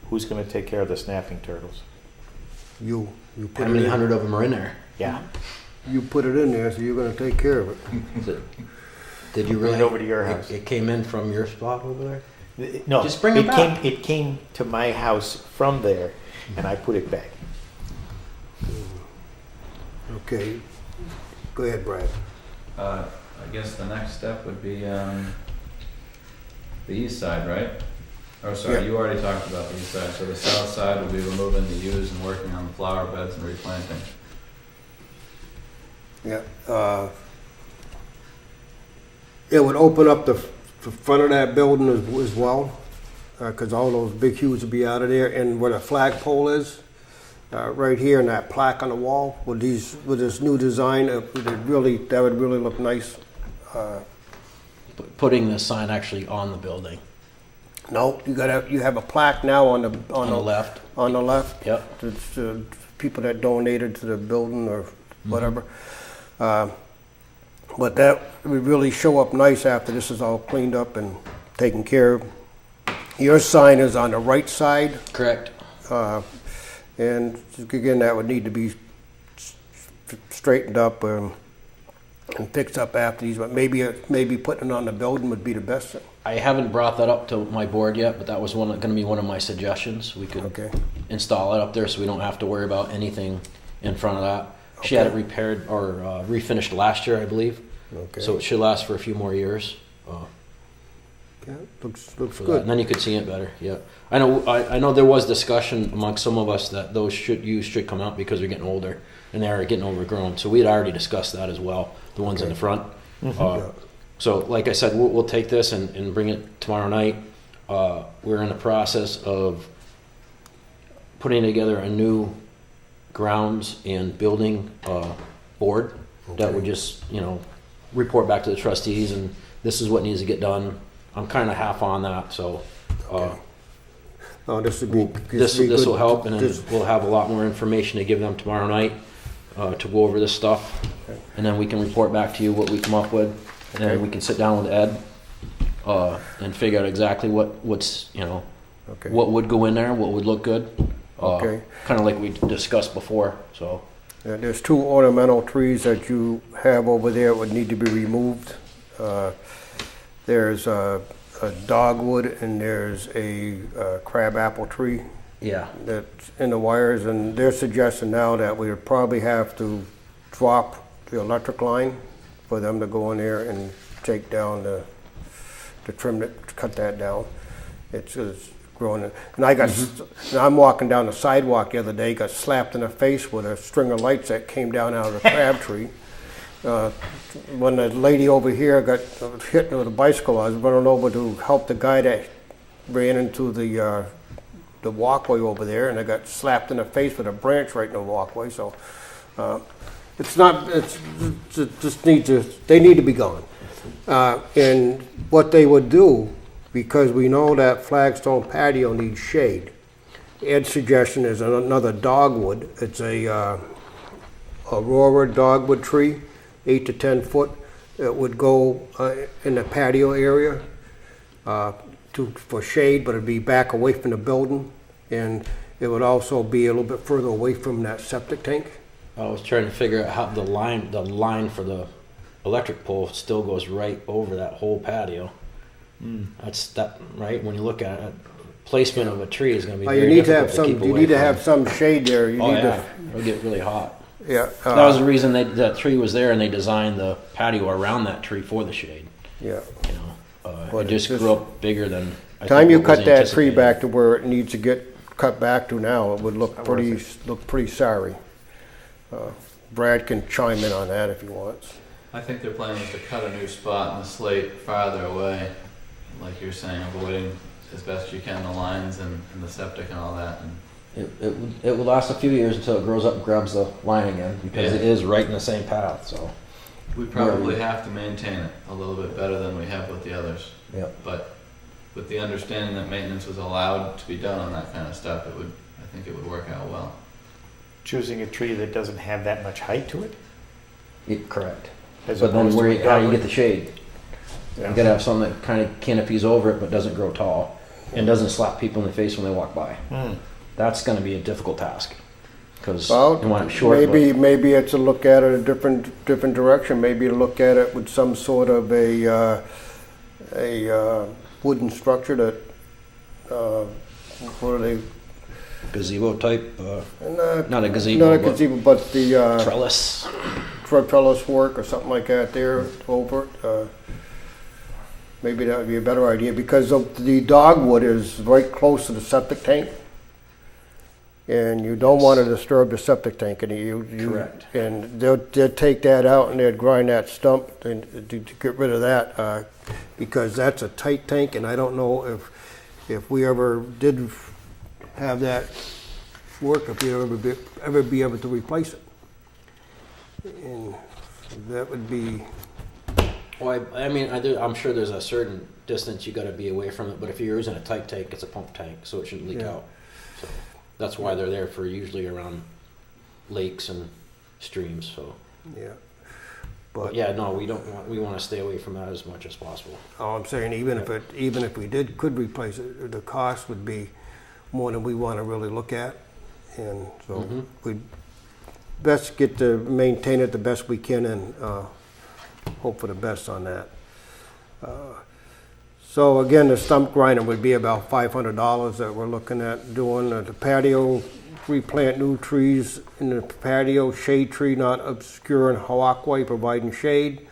Who's going to take care of the snapping turtles? you How put many it in, hundred of them are in there? Yeah. you put it in there, so you're going to take care of it. Did you Bring really? it over to your house. It came in from your spot over there? No, Just bring it back. It came to my house from there, and I put it back. Okay, go ahead, Brad. I guess the next step would be the east side, right? Or sorry, Yeah. you already talked about the east side. So the south side would be removing the yews and working on the flower beds and replanting. Yeah. It would open up the front of that building as well, because all those big hues would be out of there. And where the flagpole is, right here, and that plaque on the wall, with this new design, that would really look nice. Putting the sign actually on the building. No, you have a plaque now on the left. On the left. Yep. It's people that donated to the building or whatever. But that would really show up nice after this is all cleaned up and taken care of. Your sign is on the right side, Correct. and again, that would need to be straightened up and fixed up after these. But maybe putting it on the building would be the best thing. I haven't brought that up to my board yet, but that was going to be one of my suggestions. We could Okay. install it up there so we don't have to worry about anything in front of that. She had it repaired or refinished last year, I believe. Okay. So it should last for a few more years. Yeah, looks For that. good. And then you could see it better. Yeah, I know there was discussion among some of us that those should come out because they're getting older and they are getting overgrown. So we had already discussed that as well. The ones in the front. Yeah. So like I said, we'll take this and bring it tomorrow night. We're in the process of putting together a new grounds and building board that would just report back to the trustees, and this is what needs to get done. I'm kind of half on that, so Oh, this would be this good. will help, and then This- we'll have a lot more information to give them tomorrow night to go over this stuff, and then we can report back to you what we come up with, and then we can sit down with Ed and figure out exactly what's Okay. what would go in there, what would look good. Okay. Kind of like we discussed before. So There's two ornamental trees that you have over there that would need to be removed. There's a dogwood and there's a crabapple tree yeah, that's in the wires, and they're suggesting now that we would probably have to drop the electric line for them to go in there and take down to trim it, cut that down. It's growing. And and I'm walking down the sidewalk the other day, got slapped in the face with a string of lights that came down out of the crab tree. When the lady over here got hit with a bicycle, I was running over to help the guy that ran into the walkway over there, and I got slapped in the face with a branch right in the walkway. So they need to be gone. And what they would do, because we know that flagstone patio needs shade, Ed's suggestion is another dogwood. It's a Aurora dogwood tree, 8 to 10 foot. It would go in the patio area for shade, but it'd be back away from the building. And it would also be a little bit further away from that septic tank. I was trying to figure out how the line for the electric pole still goes right over that whole patio. That's that, right? When you look at it, placement of a tree is going to be very difficult to keep away You need to from. have some shade there. You Oh need yeah, it'll get really hot. to, yeah. That was the reason that tree was there, and they designed the patio around that tree for the shade. Yeah. You know, But it just it's grew up bigger than. I Time think you what was cut that tree anticipated. back to where it needs to get cut back to now, it would look pretty sorry. Brad can chime in on that if he wants. I think their plan was to cut a new spot in the slate farther away, like you're saying, avoiding as best you can the lines and the septic and all that. And It will last a few years until it grows up and grabs the line again, because Yeah. it is right in the same path. So. we probably have to maintain it a little bit better than we have with the others. Yep. But with the understanding that maintenance was allowed to be done on that kind of stuff, I think it would work out well. Choosing a tree that doesn't have that much height to it? Correct. As But then opposed to how a do you dogwood? get the shade? Yeah. You gotta have something that kind of canopies over it but doesn't grow tall and doesn't slap people in the face when they walk by. That's gonna be a difficult task. Because Well, you want it short. maybe it's a look at it a different direction. Maybe to look at it with some sort of a wooden structure that, what are they? Gazebo type, not a Not gazebo, a but gazebo, but the trellis. trellis work or something like that there over it. Maybe that would be a better idea because the dogwood is right close to the septic tank. And you don't want to disturb the septic tank. And Correct. And they'd take that out and they'd grind that stump and to get rid of that because that's a tight tank. And I don't know if we ever did have that work, if we'd ever be able to replace it. And that would be, Well, I mean, I'm sure there's a certain distance you gotta be away from it, but if you're using a tight tank, it's a pump tank, so it shouldn't leak Yeah. out. So that's why they're there for usually around lakes and streams, so. yeah. But yeah, no, we wanna stay away from that as much as possible. All I'm saying, even if we could replace it, the cost would be more than we want to really look at. And so we'd best get to maintain it the best we can and hope for the best on that. So again, the stump grinder would be about $500 that we're looking at doing. The patio, replant new trees in the patio, shade tree not obscuring walkway, providing shade.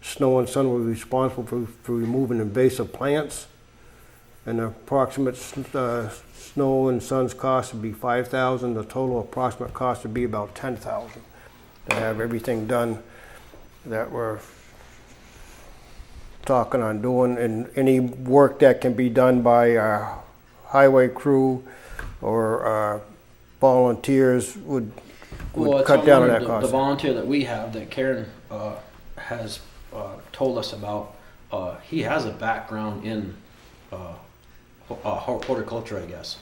Snow and Sun will be responsible for removing invasive plants. And the approximate Snow and Sun's cost would be $5,000. The total approximate cost would be about $10,000 to have everything done that we're talking on doing, and any work that can be done by our highway crew or volunteers would Well, cut down on that the cost. volunteer that we have, that Karen has told us about, he has a background in horticulture, I guess.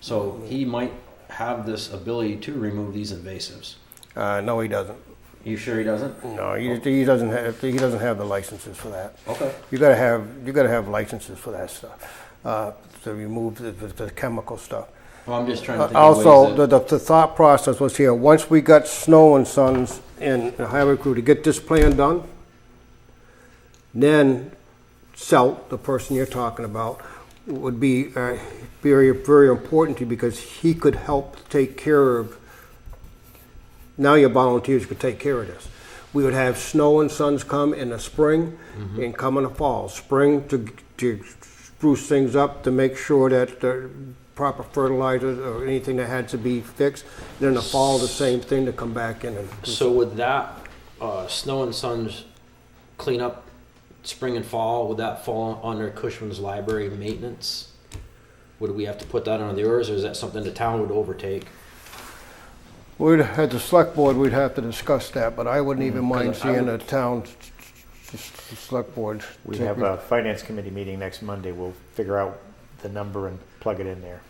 So he might have this ability to remove these invasives. No, he doesn't. You sure he doesn't? No, he doesn't have the licenses for that. Okay. You gotta have licenses for that stuff to remove the chemical stuff. Well, I'm just trying to think of Also, ways that, the thought process was here, once we got Snow and Sons and the highway crew to get this plan done, then Selt, the person you're talking about, would be very, very important to you because he could help take care of, now your volunteers could take care of this. We would have Snow and Sons come in the spring and come in the fall. Spring to spruce things up, to make sure that the proper fertilizers or anything that had to be fixed. Then in the fall, the same thing, to come back in and. so would that Snow and Sons clean up spring and fall, would that fall under Cushman's library maintenance? Would we have to put that under yours, or is that something the town would overtake? At the select board, we'd have to discuss that, but I wouldn't even mind 'Cause I seeing would- the town select board. We have a finance committee meeting next Monday. We'll figure out the number and plug it in there.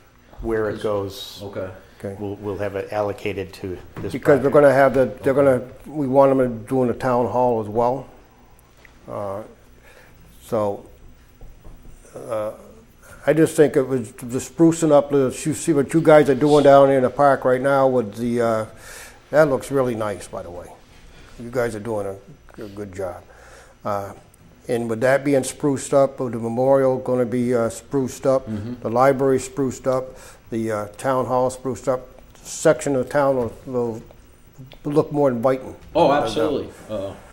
Where it goes, Okay. Okay. we'll have it allocated to this Because we're project. gonna have we want them to do in the town hall as well. I just think it was the sprucing up, you see what you guys are doing down in the park right now with the, that looks really nice, by the way. You guys are doing a good job. And with that being spruced up, with the memorial gonna be spruced up, the library spruced up, the town hall spruced up, section of town will look more inviting. Oh, absolutely.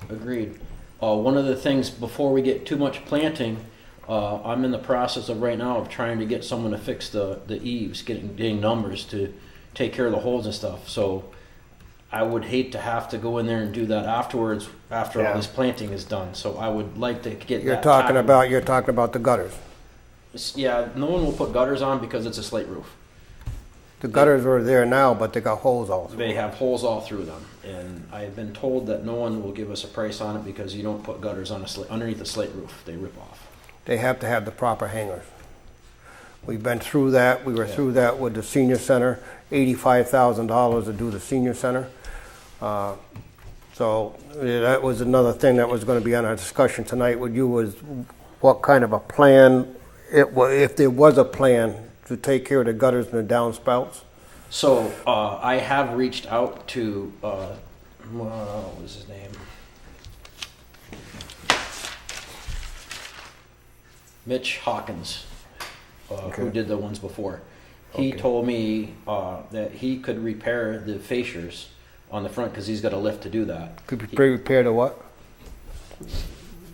Agreed. One of the things before we get too much planting, I'm in the process of right now of trying to get someone to fix the eaves, getting numbers to take care of the holes and stuff. So I would hate to have to go in there and do that afterwards, after all this planting is done. So I would like to get You're that talking tackled. about the gutters. Yeah, no one will put gutters on because it's a slate roof. The gutters are there now, but they got holes all through. They have holes all through them, and I have been told that no one will give us a price on it because you don't put gutters on underneath a slate roof. They rip off. They have to have the proper hangers. We've been through that. We were through that with the senior center, $85,000 to do the senior center. So that was another thing that was going to be on our discussion tonight with you, was what kind of a plan, if there was a plan to take care of the gutters and the downspouts. So I have reached out to what was his name? Mitch Hawkins, who did the ones before. He told me that he could repair the fascias on the front because he's got a lift to do that. Could be repaired to what?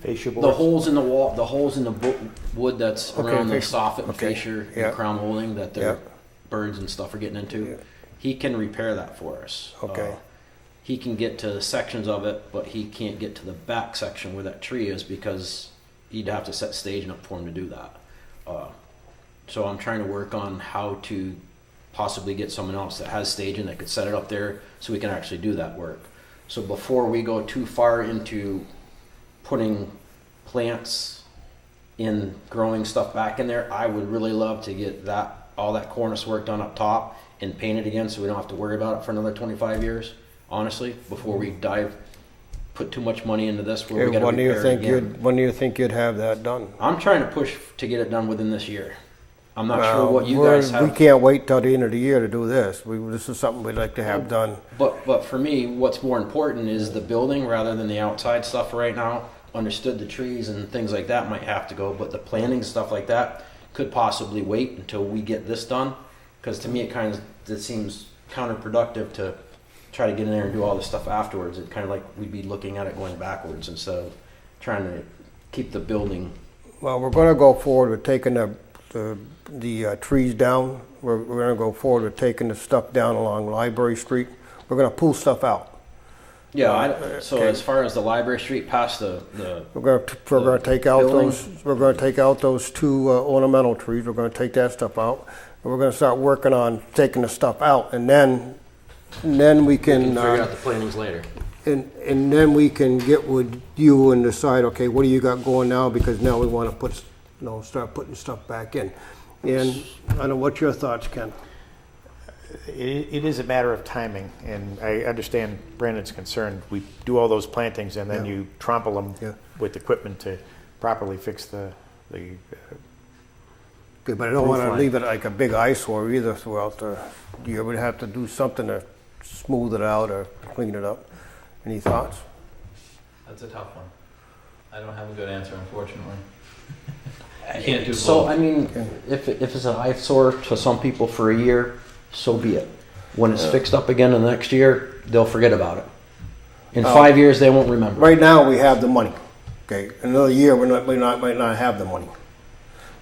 Fascia The boards? holes in the wall, the holes in the wood that's around the fascia. soffit and fascia and Yeah. the crown molding that the Yeah. birds and stuff are getting into. Yeah. He can repair that for us. Okay. He can get to sections of it, but he can't get to the back section where that tree is because you'd have to set staging up for him to do that. So I'm trying to work on how to possibly get someone else that has staging that could set it up there so we can actually do that work. So before we go too far into putting plants in, growing stuff back in there, I would really love to get all that cornice work done up top and paint it again so we don't have to worry about it for another 25 years, honestly, before we put too much money into this where we got to repair it again. When do you think you'd have that done? I'm trying to push to get it done within this year. I'm not sure what you guys have. We can't wait till the end of the year to do this. This is something we'd like to have done. But for me, what's more important is the building rather than the outside stuff right now. Understood the trees and things like that might have to go, but the planting stuff like that could possibly wait until we get this done. Because to me, it seems counterproductive to try to get in there and do all this stuff afterwards. It's kind of like we'd be looking at it going backwards instead of trying to keep the building. Well, we're going to go forward with taking the trees down. We're going to go forward with taking the stuff down along Library Street. We're going to pull stuff out. Yeah. So as far as the Library Street past the We're going to take out building. We're going to take out those two ornamental trees. We're going to take that stuff out. And we're going to start working on taking the stuff out, and then we can figure out the plantings later. and then we can get with you and decide, okay, what do you got going now? Because now we want to start putting stuff back in. And I don't know, what's your thoughts, Ken? It is a matter of timing, and I understand Brandon's concern. We do all those plantings, and then you trample them with equipment to properly fix the Good, but I don't want to line. leave it like a big eyesore either throughout the year. We'd have to do something to smooth it out or clean it up. Any thoughts? That's a tough one. I don't have a good answer, unfortunately. You can't do So, both. I mean, if it's an eyesore to some people for a year, so be it. When it's fixed up again in the next year, they'll forget about it. In 5 years, they won't remember. Right now, we have the money. Okay, another year, we might not have the money.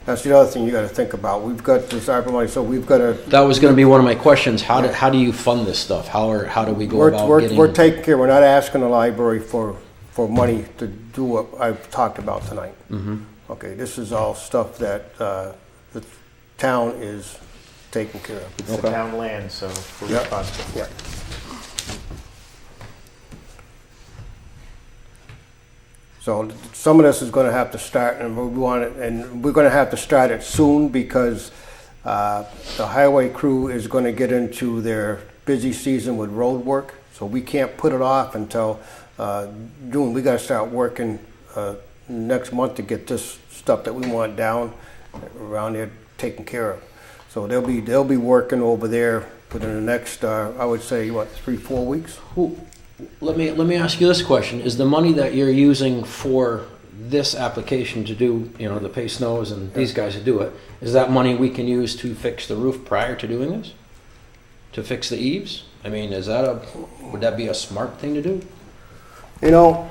That's the other thing you got to think about. We've got this ARPA money, so we've got to. That was going to be one of my questions. How do you fund this stuff? How do we go about getting? We're taking care. We're not asking the library for money to do what I've talked about tonight. Mm-hmm. Okay, this is all stuff that the town is taking care of. It's the town land, so we're Yep. responsible for Yeah. it. So some of this is going to have to start, and we're going to have to start it soon because the highway crew is going to get into their busy season with road work. So we can't put it off until June. We got to start working next month to get this stuff that we want down around there taken care of. So they'll be working over there within the next, I would say, 3-4 weeks? Let me ask you this question. Is the money that you're using for this application to do, to pay snows and these guys to do it, is that money we can use to fix the roof prior to doing this? To fix the eaves? I mean, would that be a smart thing to do? You know,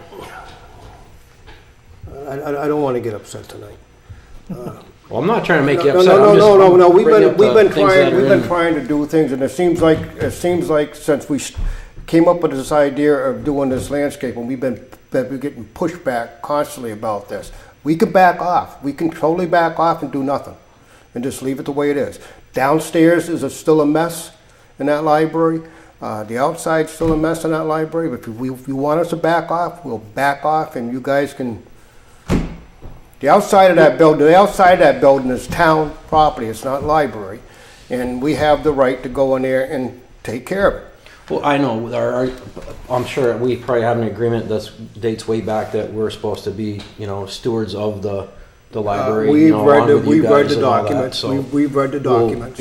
I don't want to get upset tonight. Well, I'm not trying to make you No, upset. no. We've bringing up been the things that are in- trying to do things, and it seems like since we came up with this idea of doing this landscape, and we're getting pushback constantly about this. We can back off. We can totally back off and do nothing, and just leave it the way it is. Downstairs is still a mess in that library. The outside's still a mess in that library. But if you want us to back off, we'll back off, and you guys can. The outside of that building is town property. It's not library, and we have the right to go in there and take care of it. Well, I know. I'm sure we probably have an agreement that dates way back that we're supposed to be, stewards of the library. We've read the documents. We've read the documents.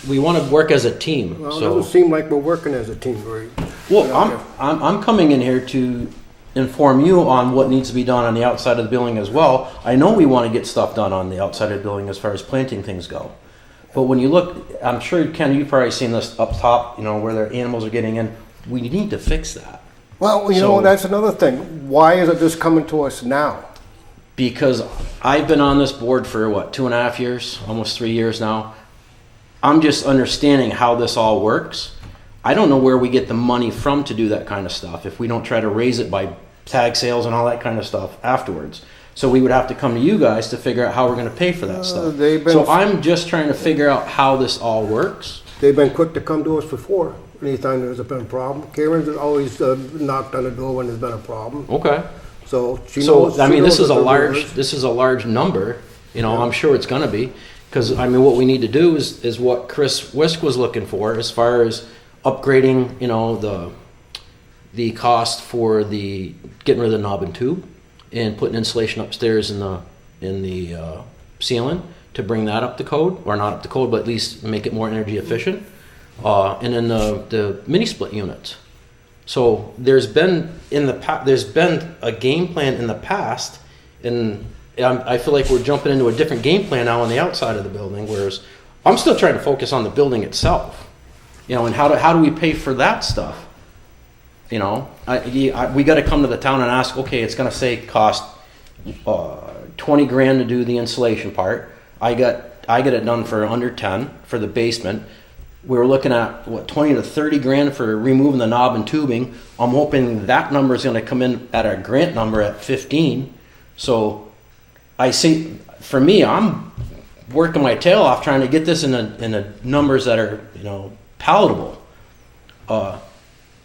We want to work as a team. Well, it so. doesn't seem like we're working as a team, right? Well, I'm coming in here to inform you on what needs to be done on the outside of the building as well. I know we want to get stuff done on the outside of the building as far as planting things go. But when you look, I'm sure, Ken, you've probably seen this up top, where their animals are getting in. We need to fix that. Well, that's another thing. Why is it just coming to us now? Because I've been on this board for, 2.5 years, almost 3 years now. I'm just understanding how this all works. I don't know where we get the money from to do that kind of stuff if we don't try to raise it by tag sales and all that kind of stuff afterwards. So we would have to come to you guys to figure out how we're going to pay for that stuff. So I'm just trying to figure out how this all works. They've been quick to come to us before. Anytime there's been a problem. Karen's always knocked on the door when there's been a problem. Okay. So she So knows. I mean, this what is the a rule large is. this is a large number. I'm sure it's going to be, because I mean, what we need to do is what Chris Wisk was looking for as far as upgrading. The cost for the getting rid of the knob and tube, and putting insulation upstairs in the ceiling to bring that up to code, or not up to code, but at least make it more energy efficient. And then the mini split units. So there's been a game plan in the past, and I feel like we're jumping into a different game plan now on the outside of the building. Whereas I'm still trying to focus on the building itself, and how do we pay for that stuff? We got to come to the town and ask. Okay, it's going to say cost $20,000 to do the insulation part. I get it done for under 10 for the basement. We were looking at $20,000 to $30,000 for removing the knob and tubing. I'm hoping that number is going to come in at our grant number at 15. So I see, for me, I'm working my tail off trying to get this in the numbers that are palatable.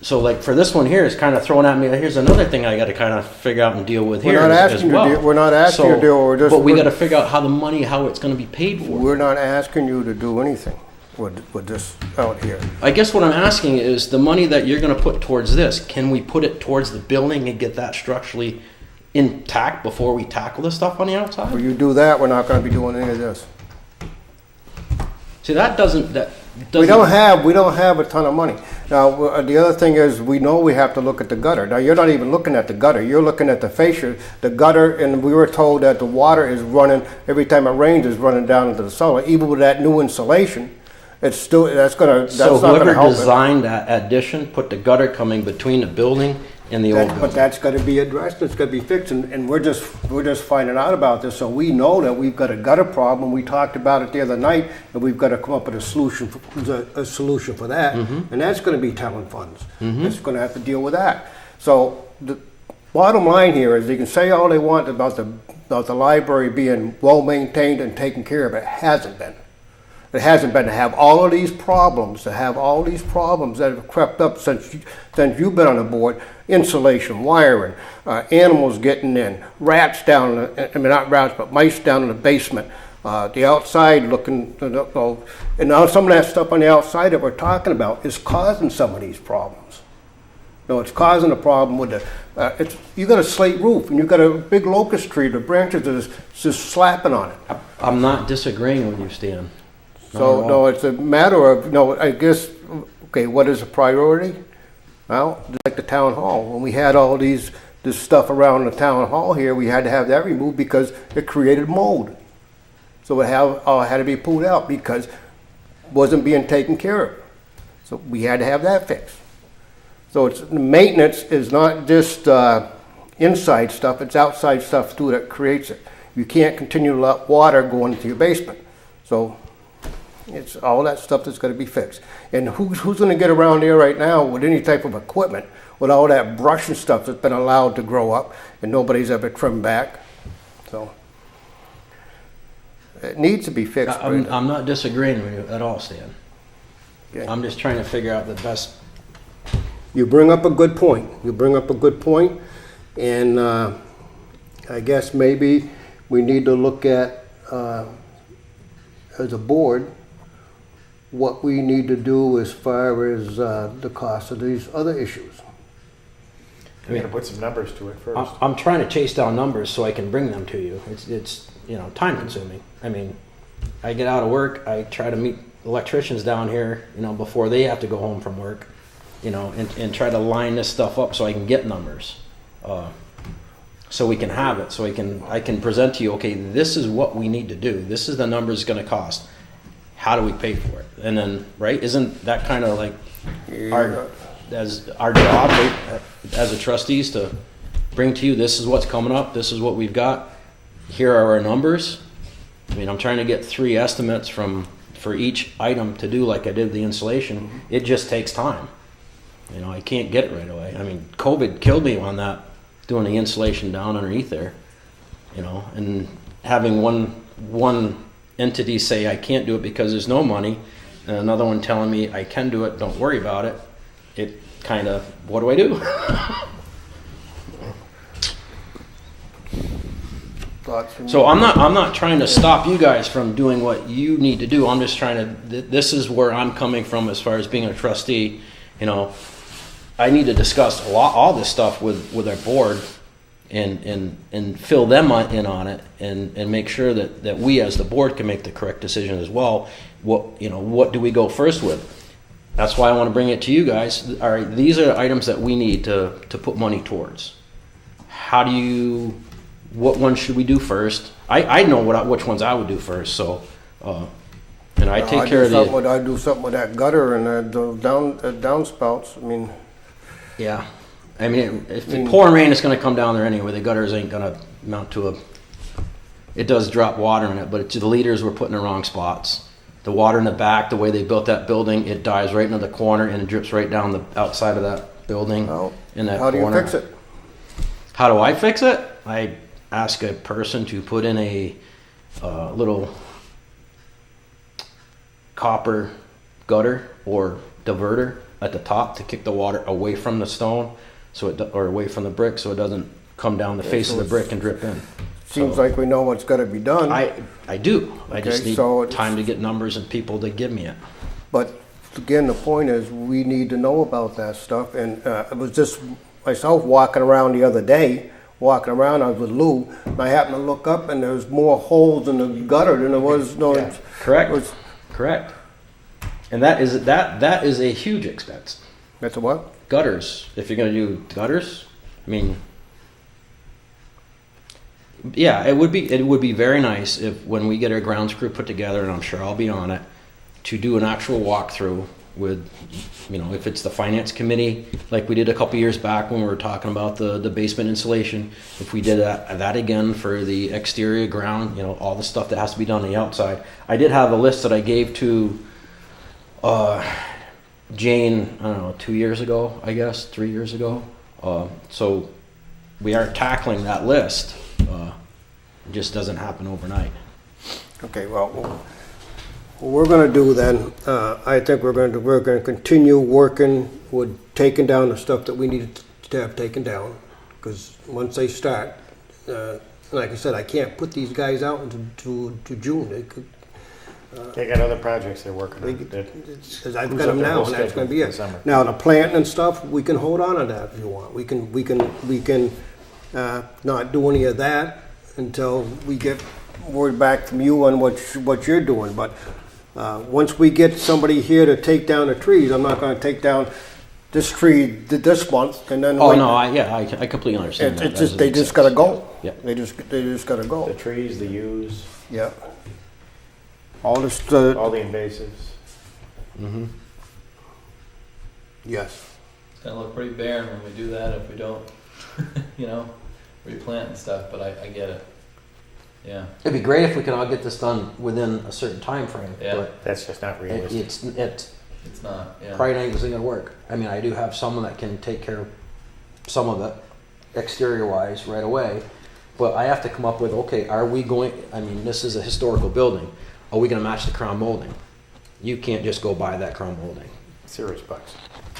So like for this one here, it's kind of throwing at me. Here's another thing I got to kind of figure out and deal with here as well. We're not asking you to do. But we got to figure out how it's going to be paid for. We're not asking you to do anything with this out here. I guess what I'm asking is the money that you're going to put towards this. Can we put it towards the building and get that structurally intact before we tackle the stuff on the outside? If you do that, we're not going to be doing any of this. See, that doesn't. We don't have a ton of money. Now, the other thing is, we know we have to look at the gutter. Now, you're not even looking at the gutter. You're looking at the fascia, the gutter, and we were told that the water is running, every time it rains, is running down into the cellar. Even with that new insulation, it's still, that's not going to help it. So whoever designed that addition put the gutter coming between the building and the old building. But that's got to be addressed, it's got to be fixed, and we're just finding out about this, so we know that we've got a gutter problem. We talked about it the other night, and we've got to come up with a solution for that, and that's going to be town funds. It's going to have to deal with that. So the bottom line here is, they can say all they want about the library being well maintained and taken care of. It hasn't been. It hasn't been. To have all of these problems, that have crept up since you've been on the board, insulation, wiring, animals getting in, rats down, not rats, but mice down in the basement, the outside looking, and now some of that stuff on the outside that we're talking about is causing some of these problems. No, it's causing a problem with you got a slate roof and you got a big locust tree, the branches are just slapping on it. I'm not disagreeing with you, Stan. Not So, at all. no, it's a matter of, I guess, okay, what is a priority? Well, just like the town hall, when we had all this stuff around the town hall here, we had to have that removed because it created mold. So it had to be pulled out because it wasn't being taken care of. So we had to have that fixed. So maintenance is not just inside stuff, it's outside stuff too that creates it. You can't continue to let water go into your basement. So it's all that stuff that's got to be fixed. And who's going to get around there right now with any type of equipment with all that brush and stuff that's been allowed to grow up and nobody's ever trimmed back? So it needs to be fixed. Brenda. I'm not disagreeing with you at all, Stan. Okay. I'm just trying to figure out the best. You bring up a good point. And I guess maybe we need to look at, as a board, what we need to do as far as the cost of these other issues. We gotta put some numbers to it first. I'm trying to chase down numbers so I can bring them to you. It's time consuming. I mean, I get out of work, I try to meet electricians down here, before they have to go home from work, and try to line this stuff up so I can get numbers. So we can have it, so I can present to you, okay, this is what we need to do. This is the numbers it's gonna cost. How do we pay for it? And then, right, isn't that kind of like our job, right, as a trustees to bring to you, this is what's coming up, this is what we've got, here are our numbers. I mean, I'm trying to get 3 estimates for each item to do like I did the insulation. It just takes time. I can't get it right away. I mean, COVID killed me on that, doing the insulation down underneath there, and having one entity say I can't do it because there's no money, and another one telling me I can do it, don't worry about it. It kind of, what do I do? So I'm not trying to stop you guys from doing what you need to do. I'm just trying to, this is where I'm coming from as far as being a trustee. I need to discuss all this stuff with our board and fill them in on it and make sure that we as the board can make the correct decision as well. What do we go first with? That's why I want to bring it to you guys. All right, these are items that we need to put money towards. What one should we do first? I know which ones I would do first. So, and I take care of the. I do something with that gutter and those downspouts. I mean. Yeah, I mean, if the pouring rain is going to come down there anyway, the gutters ain't going to mount to a. It does drop water in it, but the leaders were put in the wrong spots. The water in the back, the way they built that building, it dives right into the corner and it drips right down the outside of that building. In that how do you corner. fix it? How do I fix it? I ask a person to put in a little copper gutter or diverter at the top to kick the water away from the stone, or away from the brick, so it doesn't come down the face of the brick and drip in. Seems like we know what's got to be done. I do. I just need so time to get numbers and people to give me it. But again, the point is we need to know about that stuff. And it was just myself walking around the other day. I was with Lou, and I happened to look up, and there's more holes in the gutter than there was. Correct. Correct. And that is a huge expense. That's a what? Gutters. If you're going to do gutters, I mean, yeah, it would be very nice if when we get our grounds crew put together, and I'm sure I'll be on it, to do an actual walkthrough with, if it's the finance committee, like we did a couple years back when we were talking about the basement insulation. If we did that again for the exterior ground, all the stuff that has to be done on the outside. I did have a list that I gave to Jane, I don't know, 2 years ago, I guess, 3 years ago. So we are tackling that list. It just doesn't happen overnight. Okay, well, what we're going to do then, I think we're going to continue working with taking down the stuff that we need to have taken down, because once they start, like I said, I can't put these guys out into June. They got other projects they're working They- on. that- Because I've Who's got them up there? now, Who's and that's gonna be scheduled it. for the summer? Now, the planting and stuff, we can hold on to that if you want. We can not do any of that until we get word back from you on what you're doing. But once we get somebody here to take down the trees, I'm not gonna take down this tree this month and then. Oh, wait. no, I completely understand that. It's That just, doesn't they make just sense. gotta go. Yeah. They just gotta The go. trees, the yews, Yeah. All this, all the invasives. Mm-hmm. yes. It's gonna look pretty barren when we do that if we don't, you know, replant and stuff, but I get it. Yeah, It'd be great if we could all get this done within a certain time frame, Yeah. but That's just not realistic. it's not, yeah. probably ain't gonna work. I mean, I do have someone that can take care of some of it, exterior wise, right away. But I have to come up with, okay, are we going, I mean, this is a historical building. Are we gonna match the crown molding? You can't just go buy that crown molding. Serious bucks.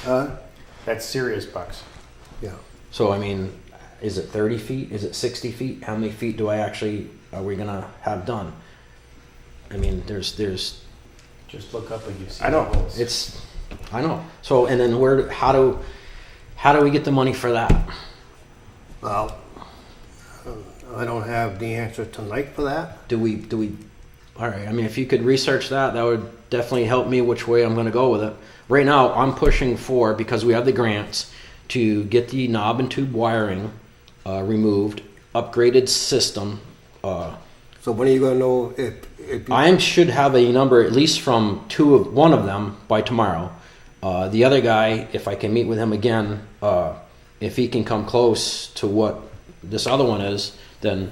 Huh? That's serious bucks. Yeah. So, I mean, is it 30 feet? Is it 60 feet? How many feet are we gonna have done? I mean, there's Just look up and you see. I know, the holes. I know. So, and then how do we get the money for that? Well, I don't have the answer tonight for that. Do we, all right, I mean, if you could research that, that would definitely help me which way I'm gonna go with it. Right now, I'm pushing for, because we have the grants, to get the knob and tube wiring removed, upgraded system. So when are you gonna know if you, I should have a number at least from one of them by tomorrow. The other guy, if I can meet with him again, if he can come close to what this other one is, then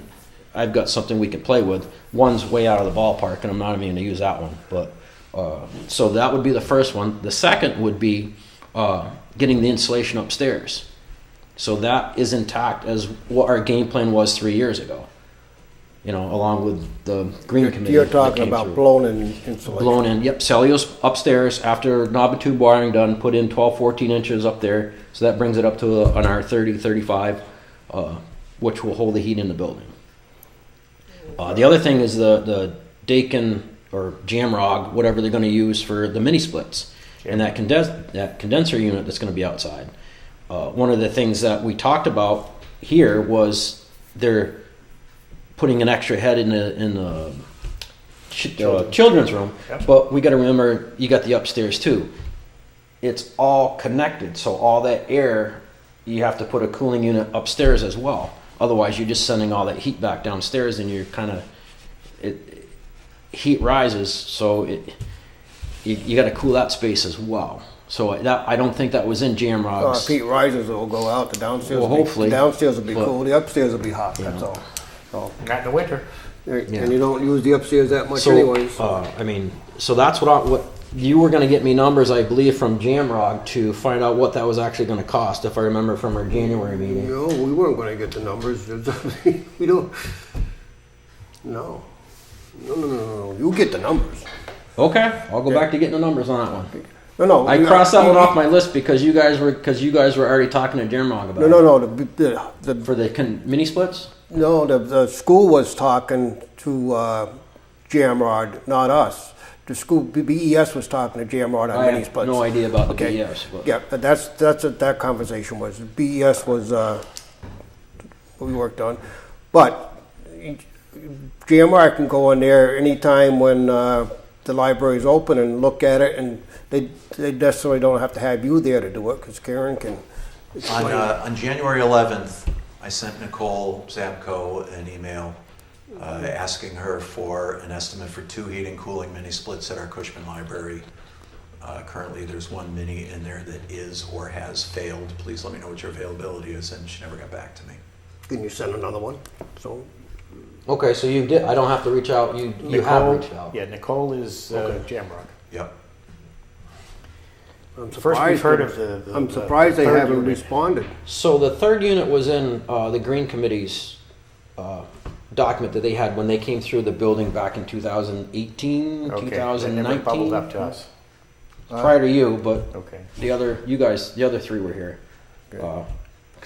I've got something we can play with. One's way out of the ballpark, and I'm not even going to use that one. But so that would be the first one. The second would be getting the insulation upstairs. So that is intact as what our game plan was 3 years ago. You know, along with the green committee. you're that talking came about through. blown in insulation? Blown in, yep. Cellulose upstairs after knob and tube wiring done, put in 12, 14 inches up there. So that brings it up to an R30, 35, which will hold the heat in the building. The other thing is the Dakin or Jamrog, whatever they're going to use for the mini splits. And that condenser unit that's going to be outside. One of the things that we talked about here was they're putting an extra head in the children's room, Yep. but we got to remember you got the upstairs too. It's all connected, so all that air, you have to put a cooling unit upstairs as well. Otherwise, you're just sending all that heat back downstairs, and you're heat rises, so you got to cool that space as well. So that I don't think that was in If Jamrog's. heat rises, it'll go out. The downstairs. Well, will be- hopefully. The downstairs will be But- cool. The upstairs will be hot. That's know. all. So, Not in the winter. and you don't use the upstairs that much So, anyways. I mean, so that's what you were going to get me numbers, I believe, from Jamrog to find out what that was actually going to cost, if I remember from our January meeting. No, we weren't going to get the numbers. We don't. No. No. You get the numbers. Okay, I'll go back to getting the numbers on that one. No. I crossed that one off my list because you guys were already talking to Jamrog about it. No. The For the mini splits. No, the school was talking to Jamrod, not us. The school, BES was talking to Jamrod on I mini have splits. no idea about the Okay. BS. But Yeah, but that's what that conversation was. BES was what we worked on. But Jamrod can go in there anytime when the library's open and look at it, and they necessarily don't have to have you there to do it, because Karen can explain. On January 11th, I sent Nicole Zabko an email asking her for an estimate for 2 heating and cooling mini splits at our Cushman Library. Currently, there's one mini in there that is or has failed. Please let me know what your availability is, and she never got back to me. Can you send another one? So, okay, so you did. I don't have to reach out. You have Nicole, reached out. yeah, Nicole is Jamrock. Yep. I'm First we've heard of the I'm surprised they third haven't unit. responded. So the third unit was in the Green Committee's document that they had when they came through the building back in 2018, Okay, they never bubbled 2019. up to us. Prior to you, but Okay. the other three were here.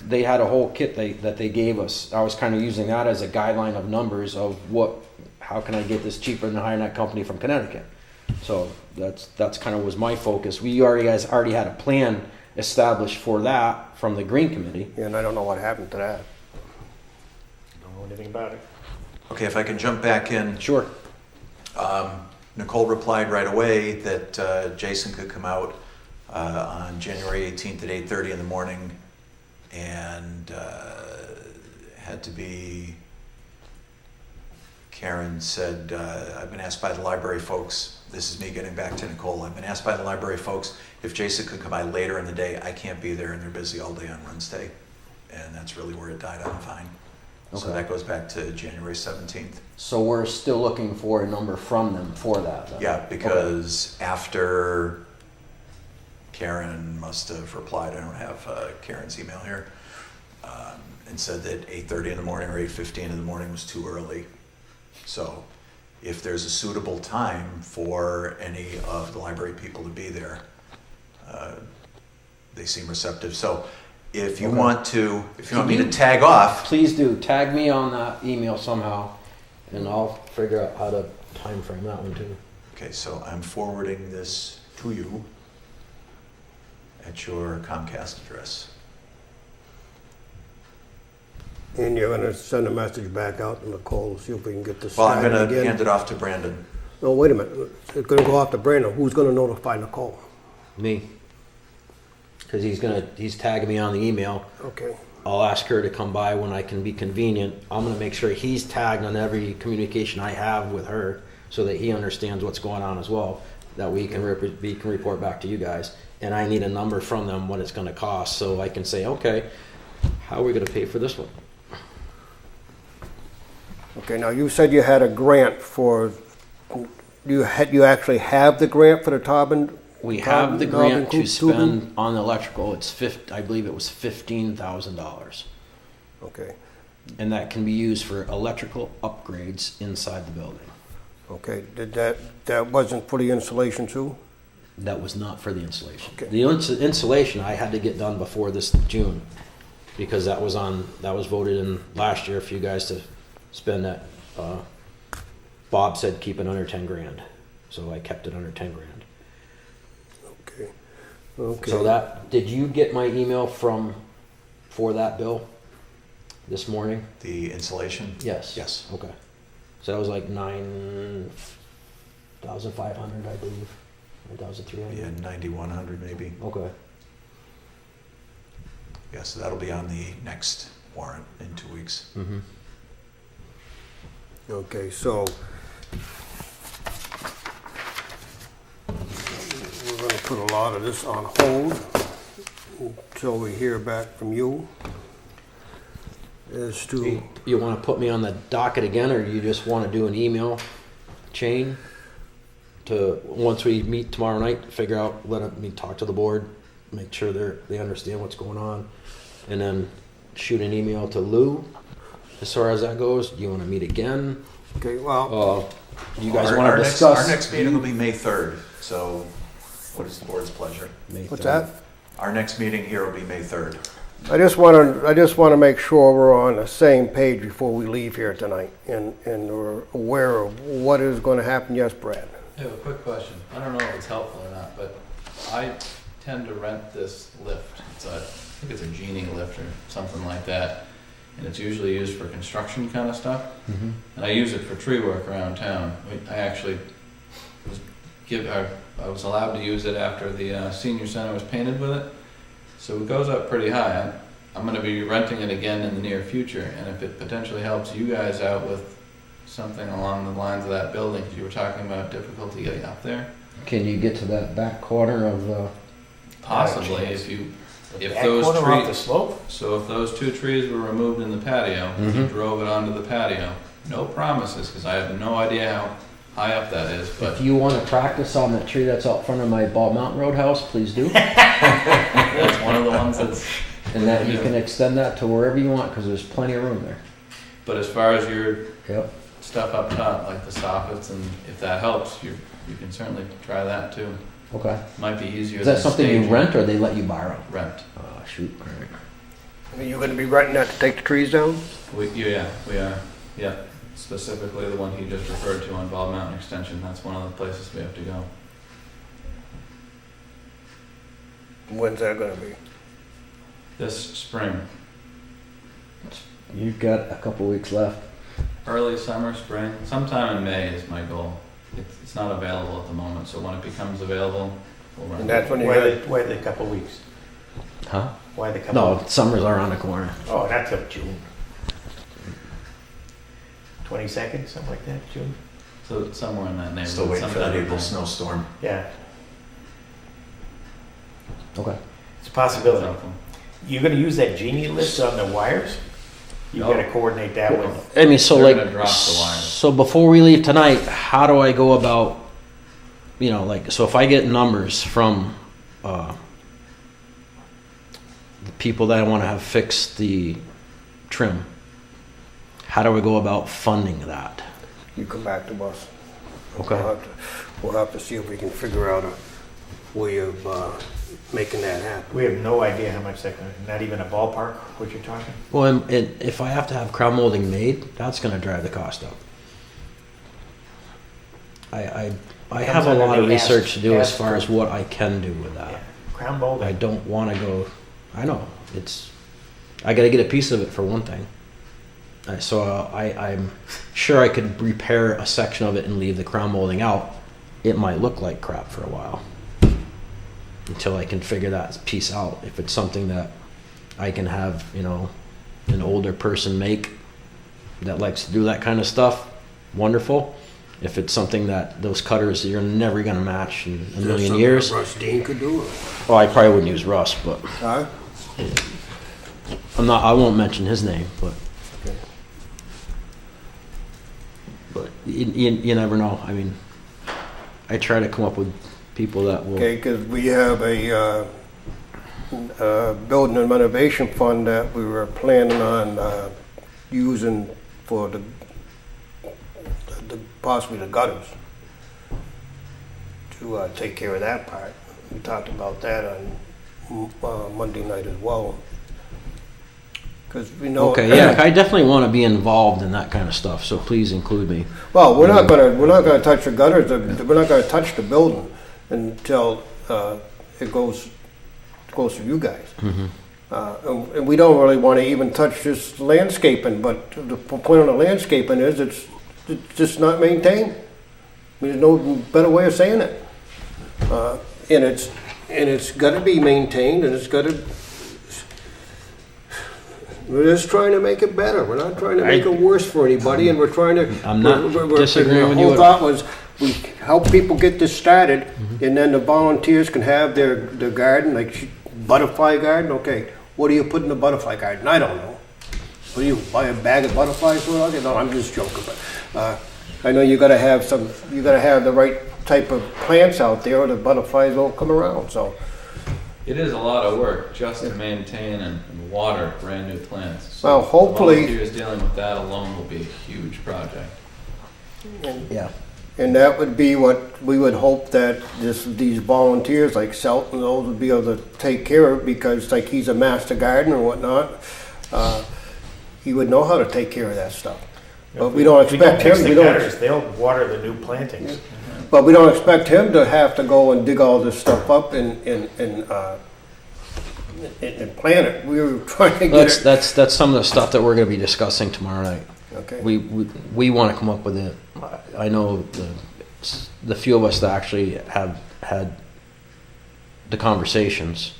They had a whole kit that they gave us. I was kind of using that as a guideline of numbers of how can I get this cheaper than hiring that company from Connecticut? So that's kind of was my focus. We guys already had a plan established for that from the Green Committee. And I don't know what happened to that. Don't know anything about it. Okay, if I can jump back in. Sure. Nicole replied right away that Jason could come out on January 18th at 8:30 in the morning, and had to be, Karen said, I've been asked by the library folks, this is me getting back to Nicole, I've been asked by the library folks if Jason could come by later in the day. I can't be there and they're busy all day on Wednesday. And that's really where it died on the vine. So Okay. that goes back to January 17th. So we're still looking for a number from them for that. Then. Yeah, because after Karen must have replied, I don't have Karen's email here, and said that 8:30 in the morning or 8:15 in the morning was too early. So if there's a suitable time for any of the library people to be there, they seem receptive. So if you want me to tag off, Please do tag me on that email somehow, and I'll figure out how to time frame that one too. okay, so I'm forwarding this to you at your Comcast address. And you're gonna send a message back out to Nicole, see if we can get this Well, I'm started going to again. hand it off to Brandon. No, wait a minute. It's gonna go off to Brandon. Who's gonna notify Nicole? Me, because he's tagging me on the email. Okay. I'll ask her to come by when I can be convenient. I'm gonna make sure he's tagged on every communication I have with her, so that he understands what's going on as well. That we can report back to you guys. And I need a number from them what it's gonna cost, so I can say, okay, how are we gonna pay for this one? Okay, now you said you had a grant for, you actually have the grant for the Tobin? We have the grant to Tubing? spend on the electrical. It's I believe it was $15,000, Okay, and that can be used for electrical upgrades inside the building. okay. Did that wasn't for the insulation too? That was not for the installation. Okay. The insulation I had to get done before this June, because that was voted in last year for you guys to spend that. Bob said keep it under 10 grand, so I kept it under 10 grand. Okay. Okay. So did you get my email for that bill this morning? The insulation? Yes. Yes. Okay. So that was like 9,500, I believe. 9,300. Yeah, 9,100 maybe. Okay. Yeah, so that'll be on the next warrant in 2 weeks. Mm-hmm. Okay, so we're gonna put a lot of this on hold until we hear back from you as to, You want to put me on the docket again, or you just want to do an email chain to, once we meet tomorrow night, figure out, let me talk to the board, make sure they understand what's going on, and then shoot an email to Lou as far as that goes? Do you want to meet again? okay, well, You guys Our want to next- discuss? Our next meeting will be May 3rd, so what is the board's pleasure? May what's 3rd. that? Our next meeting here will be May 3rd. I just wanna make sure we're on the same page before we leave here tonight and we're aware of what is gonna happen. Yes, Brad? I have a quick question. I don't know if it's helpful or not, but I tend to rent this lift. I think it's a Genie lift or something like that. And it's usually used for construction kind of stuff. Mhm. And I use it for tree work around town. I actually I was allowed to use it after the senior center was painted with it. So it goes up pretty high. I'm going to be renting it again in the near future. And if it potentially helps you guys out with something along the lines of that building, because you were talking about difficulty getting up there, Can you get to that back corner of the? possibly if those two trees were removed in the patio, you Mhm. drove it onto the patio. No promises, because I have no idea how high up that is, but If you want to practice on that tree that's out front of my Bald Mountain Roadhouse, please do. that's one of the ones that's. And that you can extend that to wherever you want, because there's plenty of room there. But as far as your Yep. stuff up top, like the soffits, and if that helps, you can certainly try that too. Okay. Might be easier. Is that than something you staging. rent or they let you borrow? Rent. Oh, shoot. All right. Are you gonna be renting that to take the trees down? We are. Yeah. specifically the one he just referred to on Bald Mountain Extension, that's one of the places we have to go. When's that gonna be? This spring, You've got a couple weeks left. early summer, spring, sometime in May is my goal. It's not available at the moment, so when it becomes available, we'll run. And that's when you Why the couple weeks? Huh? Why the couple? No, summer's around the corner. Oh, that's up June. 22nd, something like that, June? So somewhere in that neighborhood. Still waiting for that sometime in April May. snowstorm. Yeah, Okay. it's a possibility. Helpful. You're gonna use that Genie list on the wires? You No. gotta coordinate that with, I mean, so They're like, gonna drop the wires. so before we leave tonight, how do I go about, you know, like, so if I get numbers from the people that I want to have fix the trim, how do I go about funding that? You come back to us. Okay. We'll have to see if we can figure out a way of making that happen. we have no idea how much that, not even a ballpark, what you're talking? Well, and if I have to have crown molding made, that's going to drive the cost up. I have a Comes lot under of the research to do as ask far for- as what I can do with Yeah, that. crown I molding, don't want to go. I know I got to get a piece of it for one thing. So I'm sure I could repair a section of it and leave the crown molding out. It might look like crap for a while until I can figure that piece out. If it's something that I can have, you know, an older person make that likes to do that kind of stuff, wonderful. If it's something that those cutters you're never going to match in a million years, Russ Dean could do it. well, I probably wouldn't use Russ, but Huh? I won't mention his name, but Okay. you never know. I mean, I try to come up with people that will. Okay, because we have a building and renovation fund that we were planning on using for the possibly the gutters to take care of that part. We talked about that on Monday night as well. Because we know. Okay, yeah, I definitely want to be involved in that kind of stuff. So please include me. Well, we're not gonna touch the gutters. We're not gonna touch the building until it goes to you guys. And we don't really want to even touch this landscaping. But the point of the landscaping is it's just not maintained. I mean, there's no better way of saying it. And it's got to be maintained, and it's got to. We're just trying to make it better. We're not trying to make it worse for anybody, and we're trying to. I'm not disagreeing with you The whole at thought was we help people get this started, and then the volunteers can have their garden, like butterfly garden. Okay, what do you put in the butterfly garden? I don't know. What do you buy a bag of butterflies for? Okay, no, I'm just joking. But I know you got to have the right type of plants out there, or the butterflies won't come around. So. It is a lot of work just to maintain and water brand new plants. So Well, hopefully- the volunteers dealing with that alone will be a huge project. Yeah. And that would be what we would hope that these volunteers like Selton, those would be able to take care of, because like he's a master gardener and whatnot, he would know how to take care of that stuff. But we don't expect him. Fix the gutters, they'll water the new plantings. But we don't expect him to have to go and dig all this stuff up and plant it. We were trying to get it. That's some of the stuff that we're going to be discussing tomorrow night. Okay. We want to come up with it. I know the few of us that actually have had the conversations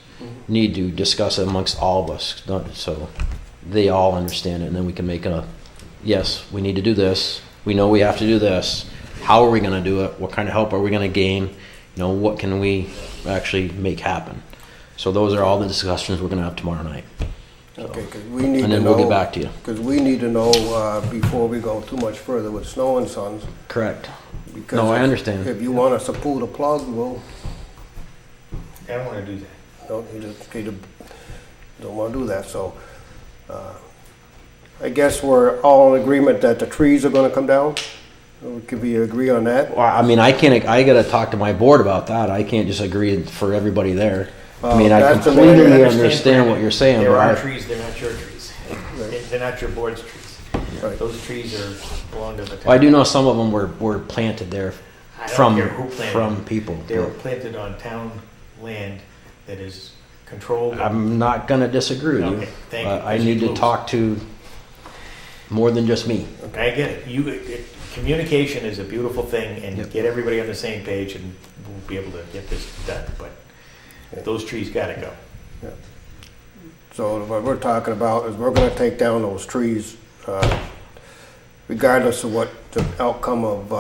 need to discuss it amongst all of us, so they all understand it, and then we can make yes, we need to do this. We know we have to do this. How are we going to do it? What kind of help are we going to gain? What can we actually make happen? So those are all the discussions we're going to have tomorrow night. Okay, because we need to know. And then we'll get back to you. Because we need to know before we go too much further with Snow and Sons. Correct. Because No, I understand. If you want us to pull the plug, we'll. I don't wanna do that. No, you don't want to do that. So I guess we're all in agreement that the trees are going to come down. Can we agree on that? Well, I mean, I got to talk to my board about that. I can't just agree for everybody there. I mean, I That's the completely way I understand what you're saying, There but are I- trees, they're not your trees. They're not your board's trees. Right. Those trees belong to the town. Well, I do know some of them were planted there I don't from, care who planted from them. people. They were planted on town land that is controlled. I'm not gonna disagree with you. Okay, thank you. But I need to talk to more than just me. Okay, I get it. Communication is a beautiful thing, and Yep. get everybody on the same page, and we'll be able to get this done, but those trees gotta go. So what we're talking about is we're gonna take down those trees, regardless of what the outcome of,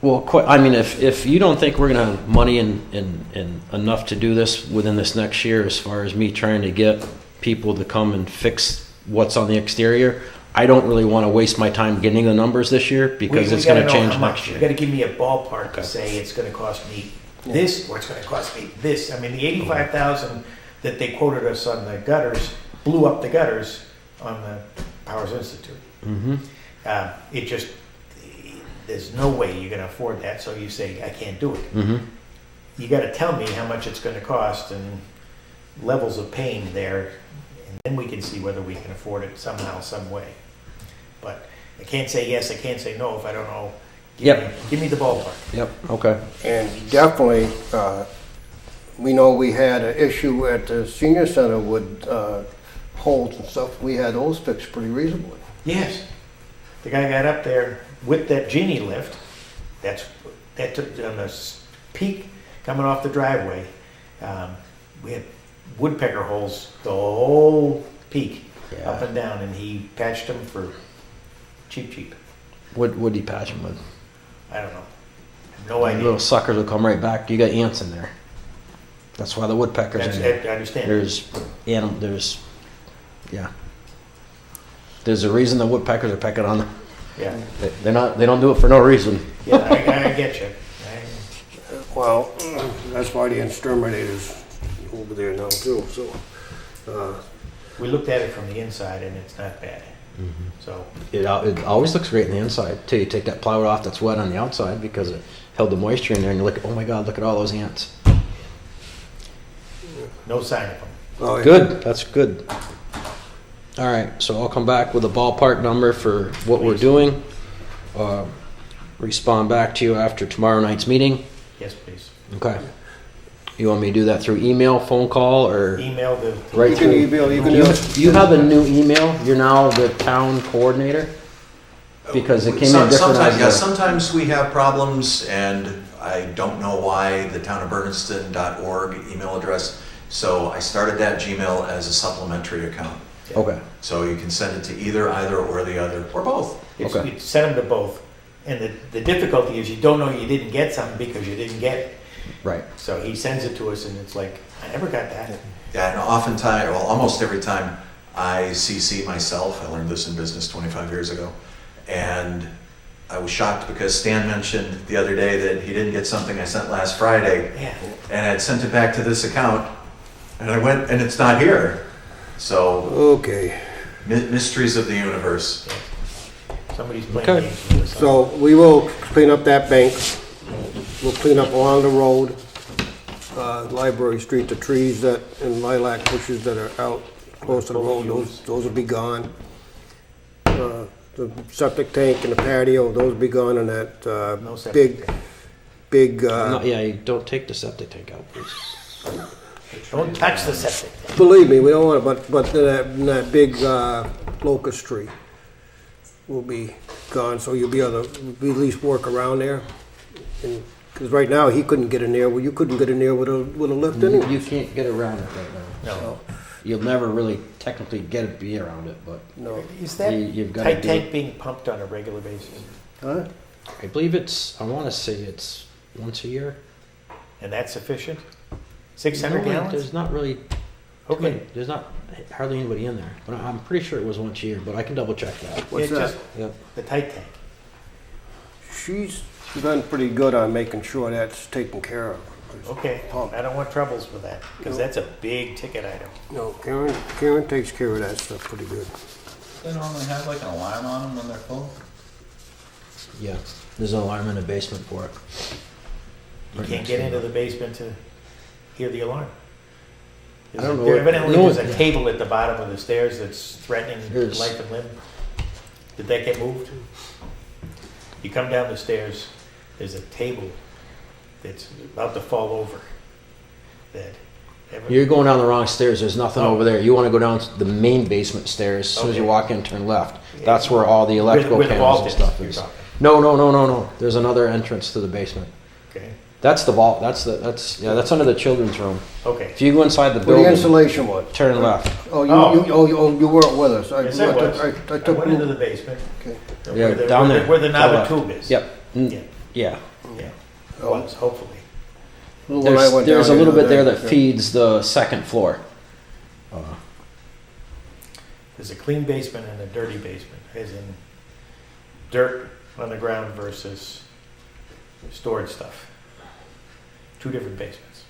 Well, I mean, if you don't think we're gonna have money and enough to do this within this next year, as far as me trying to get people to come and fix what's on the exterior, I don't really wanna waste my time getting the numbers this year, because it's gonna change next You year. gotta give me a ballpark to Okay. say it's gonna cost me this, or it's gonna cost me this. I mean, the 85,000 that they quoted us on the gutters blew up the gutters on the Powers Institute. Mm-hmm. It just, there's no way you're gonna afford that, so you say, I can't do it. Mm-hmm. You gotta tell me how much it's gonna cost and levels of pain there, and then we can see whether we can afford it somehow, some way. But I can't say yes, I can't say no if I don't know. Give me the ballpark. Yep, okay. and definitely, we know we had an issue at the senior center with, holes and stuff. We had those fixed pretty reasonably. Yes. The guy got up there with that genie lift, that took on the peak coming off the driveway. We had woodpecker holes the whole peak, up and down, and he patched them for cheap. What'd he patch them with? I don't know. I have no idea. Little suckers will come right back. You got ants in there. That's why the woodpeckers in there. I understand. There's a reason the woodpeckers are pecking on them. Yeah, They don't do it for no reason. yeah, I get you. Well, that's why the exterminator's over there now too, so, We looked at it from the inside, and it's not bad. So, It always looks great on the inside till you take that plywood off that's wet on the outside, because it held the moisture in there, and you look, oh my God, look at all those ants. no sign of them. oh, yeah. Good, that's good. All right, so I'll come back with a ballpark number for what we're doing. Respond back to you after tomorrow night's meeting. Yes, please. Okay. You want me to do that through email, phone call, or Email the. right You can through? email, you can. You have a new email? You're now the town coordinator? Because it came in different Sometimes, yeah, as sometimes we have problems, and I don't know why the town of Bernardston.org email address. So I started that Gmail as a supplementary account. Okay, So you can send it to either, or the other, or both. Okay. You send them to both. And the difficulty is you don't know you didn't get something because you didn't get it. right. So he sends it to us, and it's like, I never got that. Yeah, and oftentimes, well, almost every time I CC myself, I learned this in business 25 years ago, and I was shocked because Stan mentioned the other day that he didn't get something I sent last Friday, Yeah. and I'd sent it back to this account, and I went, and it's not here. So, Okay, mysteries of the universe. Somebody's playing Okay. games with us. so we will clean up that bank. We'll clean up along the road, Library Street, the trees that, and lilac bushes that are out close to the road, those will be gone. The septic tank and the patio, those will be gone, and that, No septic big, No, yeah, you don't take the septic tank out, please. Don't touch the septic tank. believe me, we don't want it, but that big, locust tree will be gone, so you'll be able to at least work around there. Because right now, he couldn't get in there, well, you couldn't get in there with a lift anyway. You can't get around it right now. No. You'll never really technically be around it, but No. Is that you've got to tight do tank it. being pumped on a regular basis? Huh? I believe I want to say it's once a year. And that's sufficient? 600 Normally, gallons? There's not really, Okay. there's not hardly anybody in there, but I'm pretty sure it was once a year, but I can double check that. What's It's that? just Yep. the tight tank. She's done pretty good on making sure that's taken care of. Okay, I don't want troubles with that, because that's a big ticket item. No, Karen takes care of that stuff pretty good. They normally have like an alarm on them when they're full. Yeah, there's an alarm in the basement for it. You Right can't next get to into it. the basement to hear the alarm. I don't know There what- evidently no, there's a yeah. cable at the bottom of the stairs that's threatening There's- life and limb. Did that get moved? You come down the stairs, there's a table that's about to fall over. You're going down the wrong stairs. There's nothing Oh. over there. You want to go down the main basement stairs. As soon as you Okay. walk in, turn left. That's where all the electrical Where the panels vault and stuff you're is. talking. No. There's another entrance to the basement. Okay, That's the vault. That's under the children's room. okay. If you go inside the Where the building, insulation was. turn left. Oh, Oh. you weren't with us. Yes, I was. I I took went into the basement. Okay. Yeah, Where the- down where there. the- Where the To the left. Navitube is. Yep. Yeah. Yeah. Oh. Was, hopefully. When I There's, went there's a down little the bit there other that day, feeds the second floor. There's a clean basement and a dirty basement, as in dirt on the ground versus stored stuff. Two different basements.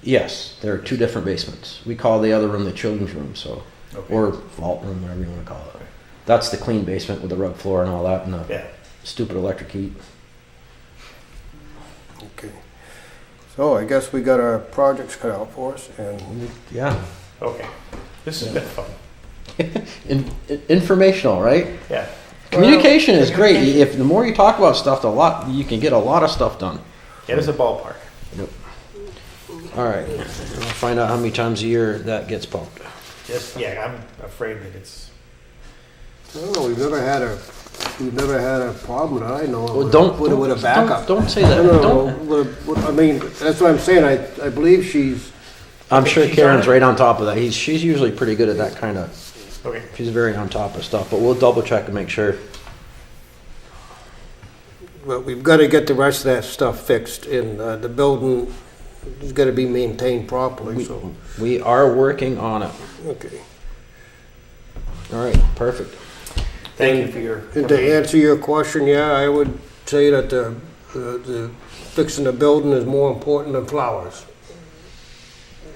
Yes, there are two different basements. We call the other room the children's room, so Okay. or vault room, whatever you want to call it. That's the clean basement with the rug floor and all that, and the Yeah. stupid electric heat. Okay. So I guess we got our projects cut out for us, and Yeah, Okay. This has been fun. informational, right? Yeah. Communication is great. If the more you talk about stuff, you can get a lot of stuff done. Get us a ballpark. All right, I'll find out how many times a year that gets pumped. Just, yeah, I'm afraid that it's, I don't know, we've never had a problem that I know of Well, don't with a backup. Don't say that. No, Don't. I mean, that's what I'm saying, I believe she's, I'm sure She's Karen's on it? right on top of that. She's usually pretty good at that kind of. okay. She's very on top of stuff, but we'll double check and make sure. well, we've gotta get the rest of that stuff fixed, and the building has gotta be maintained properly, so, We are working on it. okay. All right, perfect. Thank you for your. And to answer your question, yeah, I would say that the fixing the building is more important than flowers.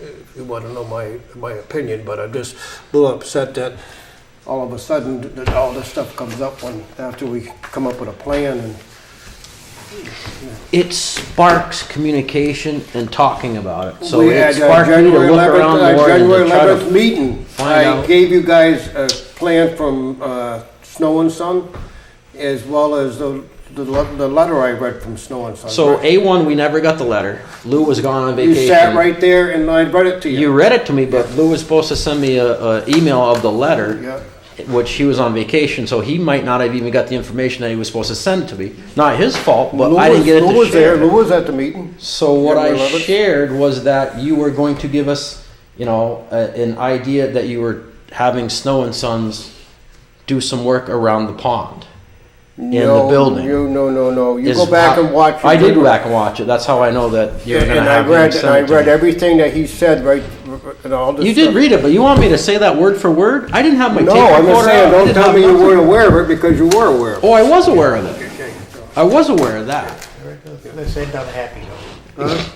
If you want to know my opinion, but I'm just a little upset that all of a sudden that all this stuff comes up after we come up with a plan and. It sparks communication and talking about it. So We it had sparked me to January look 11th, around more and January to try 11th to meeting. find I out. gave you guys a plan from Snow and Son, as well as the letter I read from Snow and Son. So A1, we never got the letter. Lou was gone on vacation. You sat right there and I read it to you. You read it to me, but Lou was supposed to send me a email of the letter, Yeah. which he was on vacation, so he might not have even got the information that he was supposed to send to me. Not his fault, but I didn't get it Lou to was there, share. Lou was at the meeting. So what I January 11th. shared was that you were going to give us, an idea that you were having Snow and Sons do some work around the pond. No, the building. No. You Is go back how- and watch. I did go back and watch it. That's how I know that you're going to And have him I send it to read me. everything that he said, right, and all this You did stuff. read it, but you want me to say that word for word? I didn't have my No, tape I'm just recorder saying, out. I don't didn't tell have me you nothing. weren't aware of it, because you were aware of it. Oh, I was aware of it. I was aware of that. Let's end on a happy note.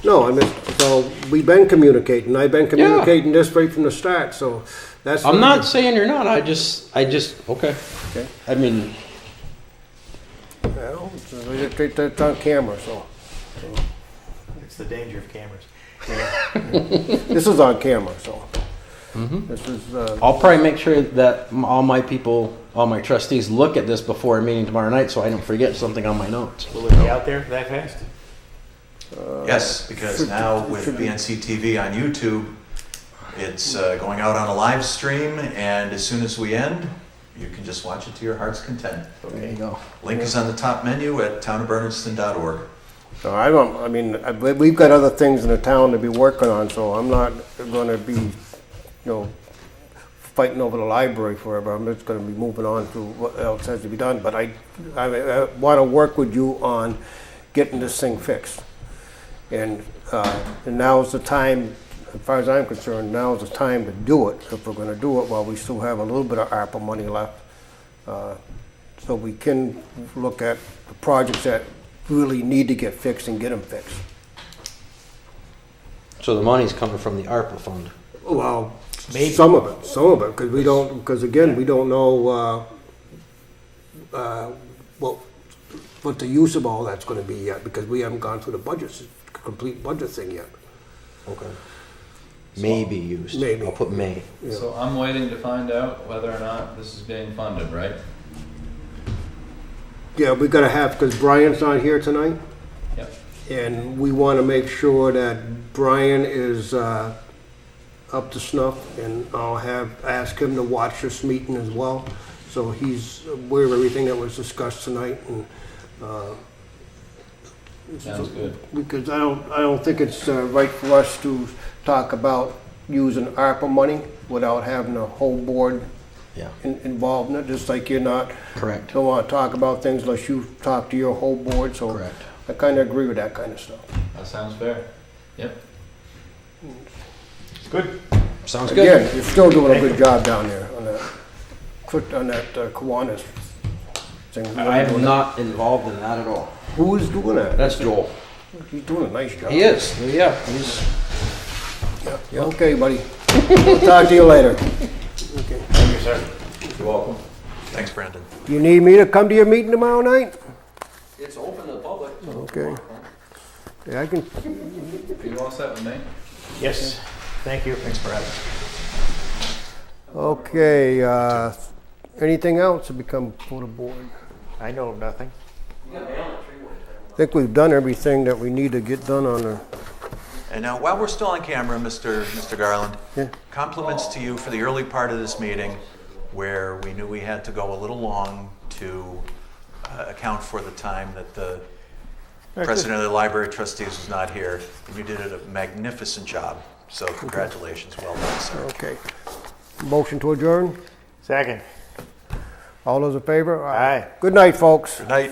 No, I mean, so we've been communicating. I've been communicating this right from the start, so that's. I'm not saying you're not. I just, okay. Okay. I mean, Well, it's on camera, so. It's the danger of cameras. This is on camera, so. Mm-hmm. This is, I'll probably make sure that all my people, all my trustees look at this before a meeting tomorrow night so I don't forget something on my notes. Will it be out there that fast? Yes, because now with BNC TV on YouTube, it's going out on a live stream, and as soon as we end, you can just watch it to your heart's content. There you go. Link is on the top menu at townofbernardston.org. we've got other things in the town to be working on, so I'm not gonna be, fighting over the library forever. I'm just gonna be moving on to what else has to be done, but I wanna work with you on getting this thing fixed. And now's the time, as far as I'm concerned, now's the time to do it, if we're gonna do it while we still have a little bit of ARPA money left. So we can look at the projects that really need to get fixed and get them fixed. So the money's coming from the ARPA fund. Well, Maybe. some of it, because we don't know, what the use of all that's gonna be yet, because we haven't gone through the budgets, complete budget thing yet. Okay. May be used. Maybe. I'll put may. Yeah. So I'm waiting to find out whether or not this is being funded, right? Yeah, we gotta have, because Brian's not here tonight, Yep. and we want to make sure that Brian is up to snuff, and I'll ask him to watch this meeting as well, so he's aware of everything that was discussed tonight, and Sounds good. because I don't think it's right for us to talk about using ARPA money without having the whole board Yeah. involved in it, just like you're not, Correct. don't want to talk about things unless you talk to your whole board, so Correct. I kind of agree with that kind of stuff. That sounds fair. Yep. Good. Sounds good. Again, you're still doing a good job down there on that Kiwanis thing. I am not involved in that at all. Who is doing that? That's Joel. He's doing a nice job. He is. Yeah. He's. Yeah, okay, buddy. We'll talk to you later. Okay. Thank you, sir. You're welcome. Thanks, Brandon. You need me to come to your meeting tomorrow night? It's open to the public. Okay. Yeah, I can. Are you all set with me? Yes. Thank you. Thanks for having me. Okay, anything else to become for the board? I know of nothing. I think we've done everything that we need to get done on the, And now, while we're still on camera, Mr. Garland, Yeah. compliments to you for the early part of this meeting where we knew we had to go a little long to account for the time that the president of the library trustees was not here. And you did a magnificent job. So congratulations. Well done, sir. okay. Motion to adjourn? Second. All those in favor? Aye. Good night, folks. Good night.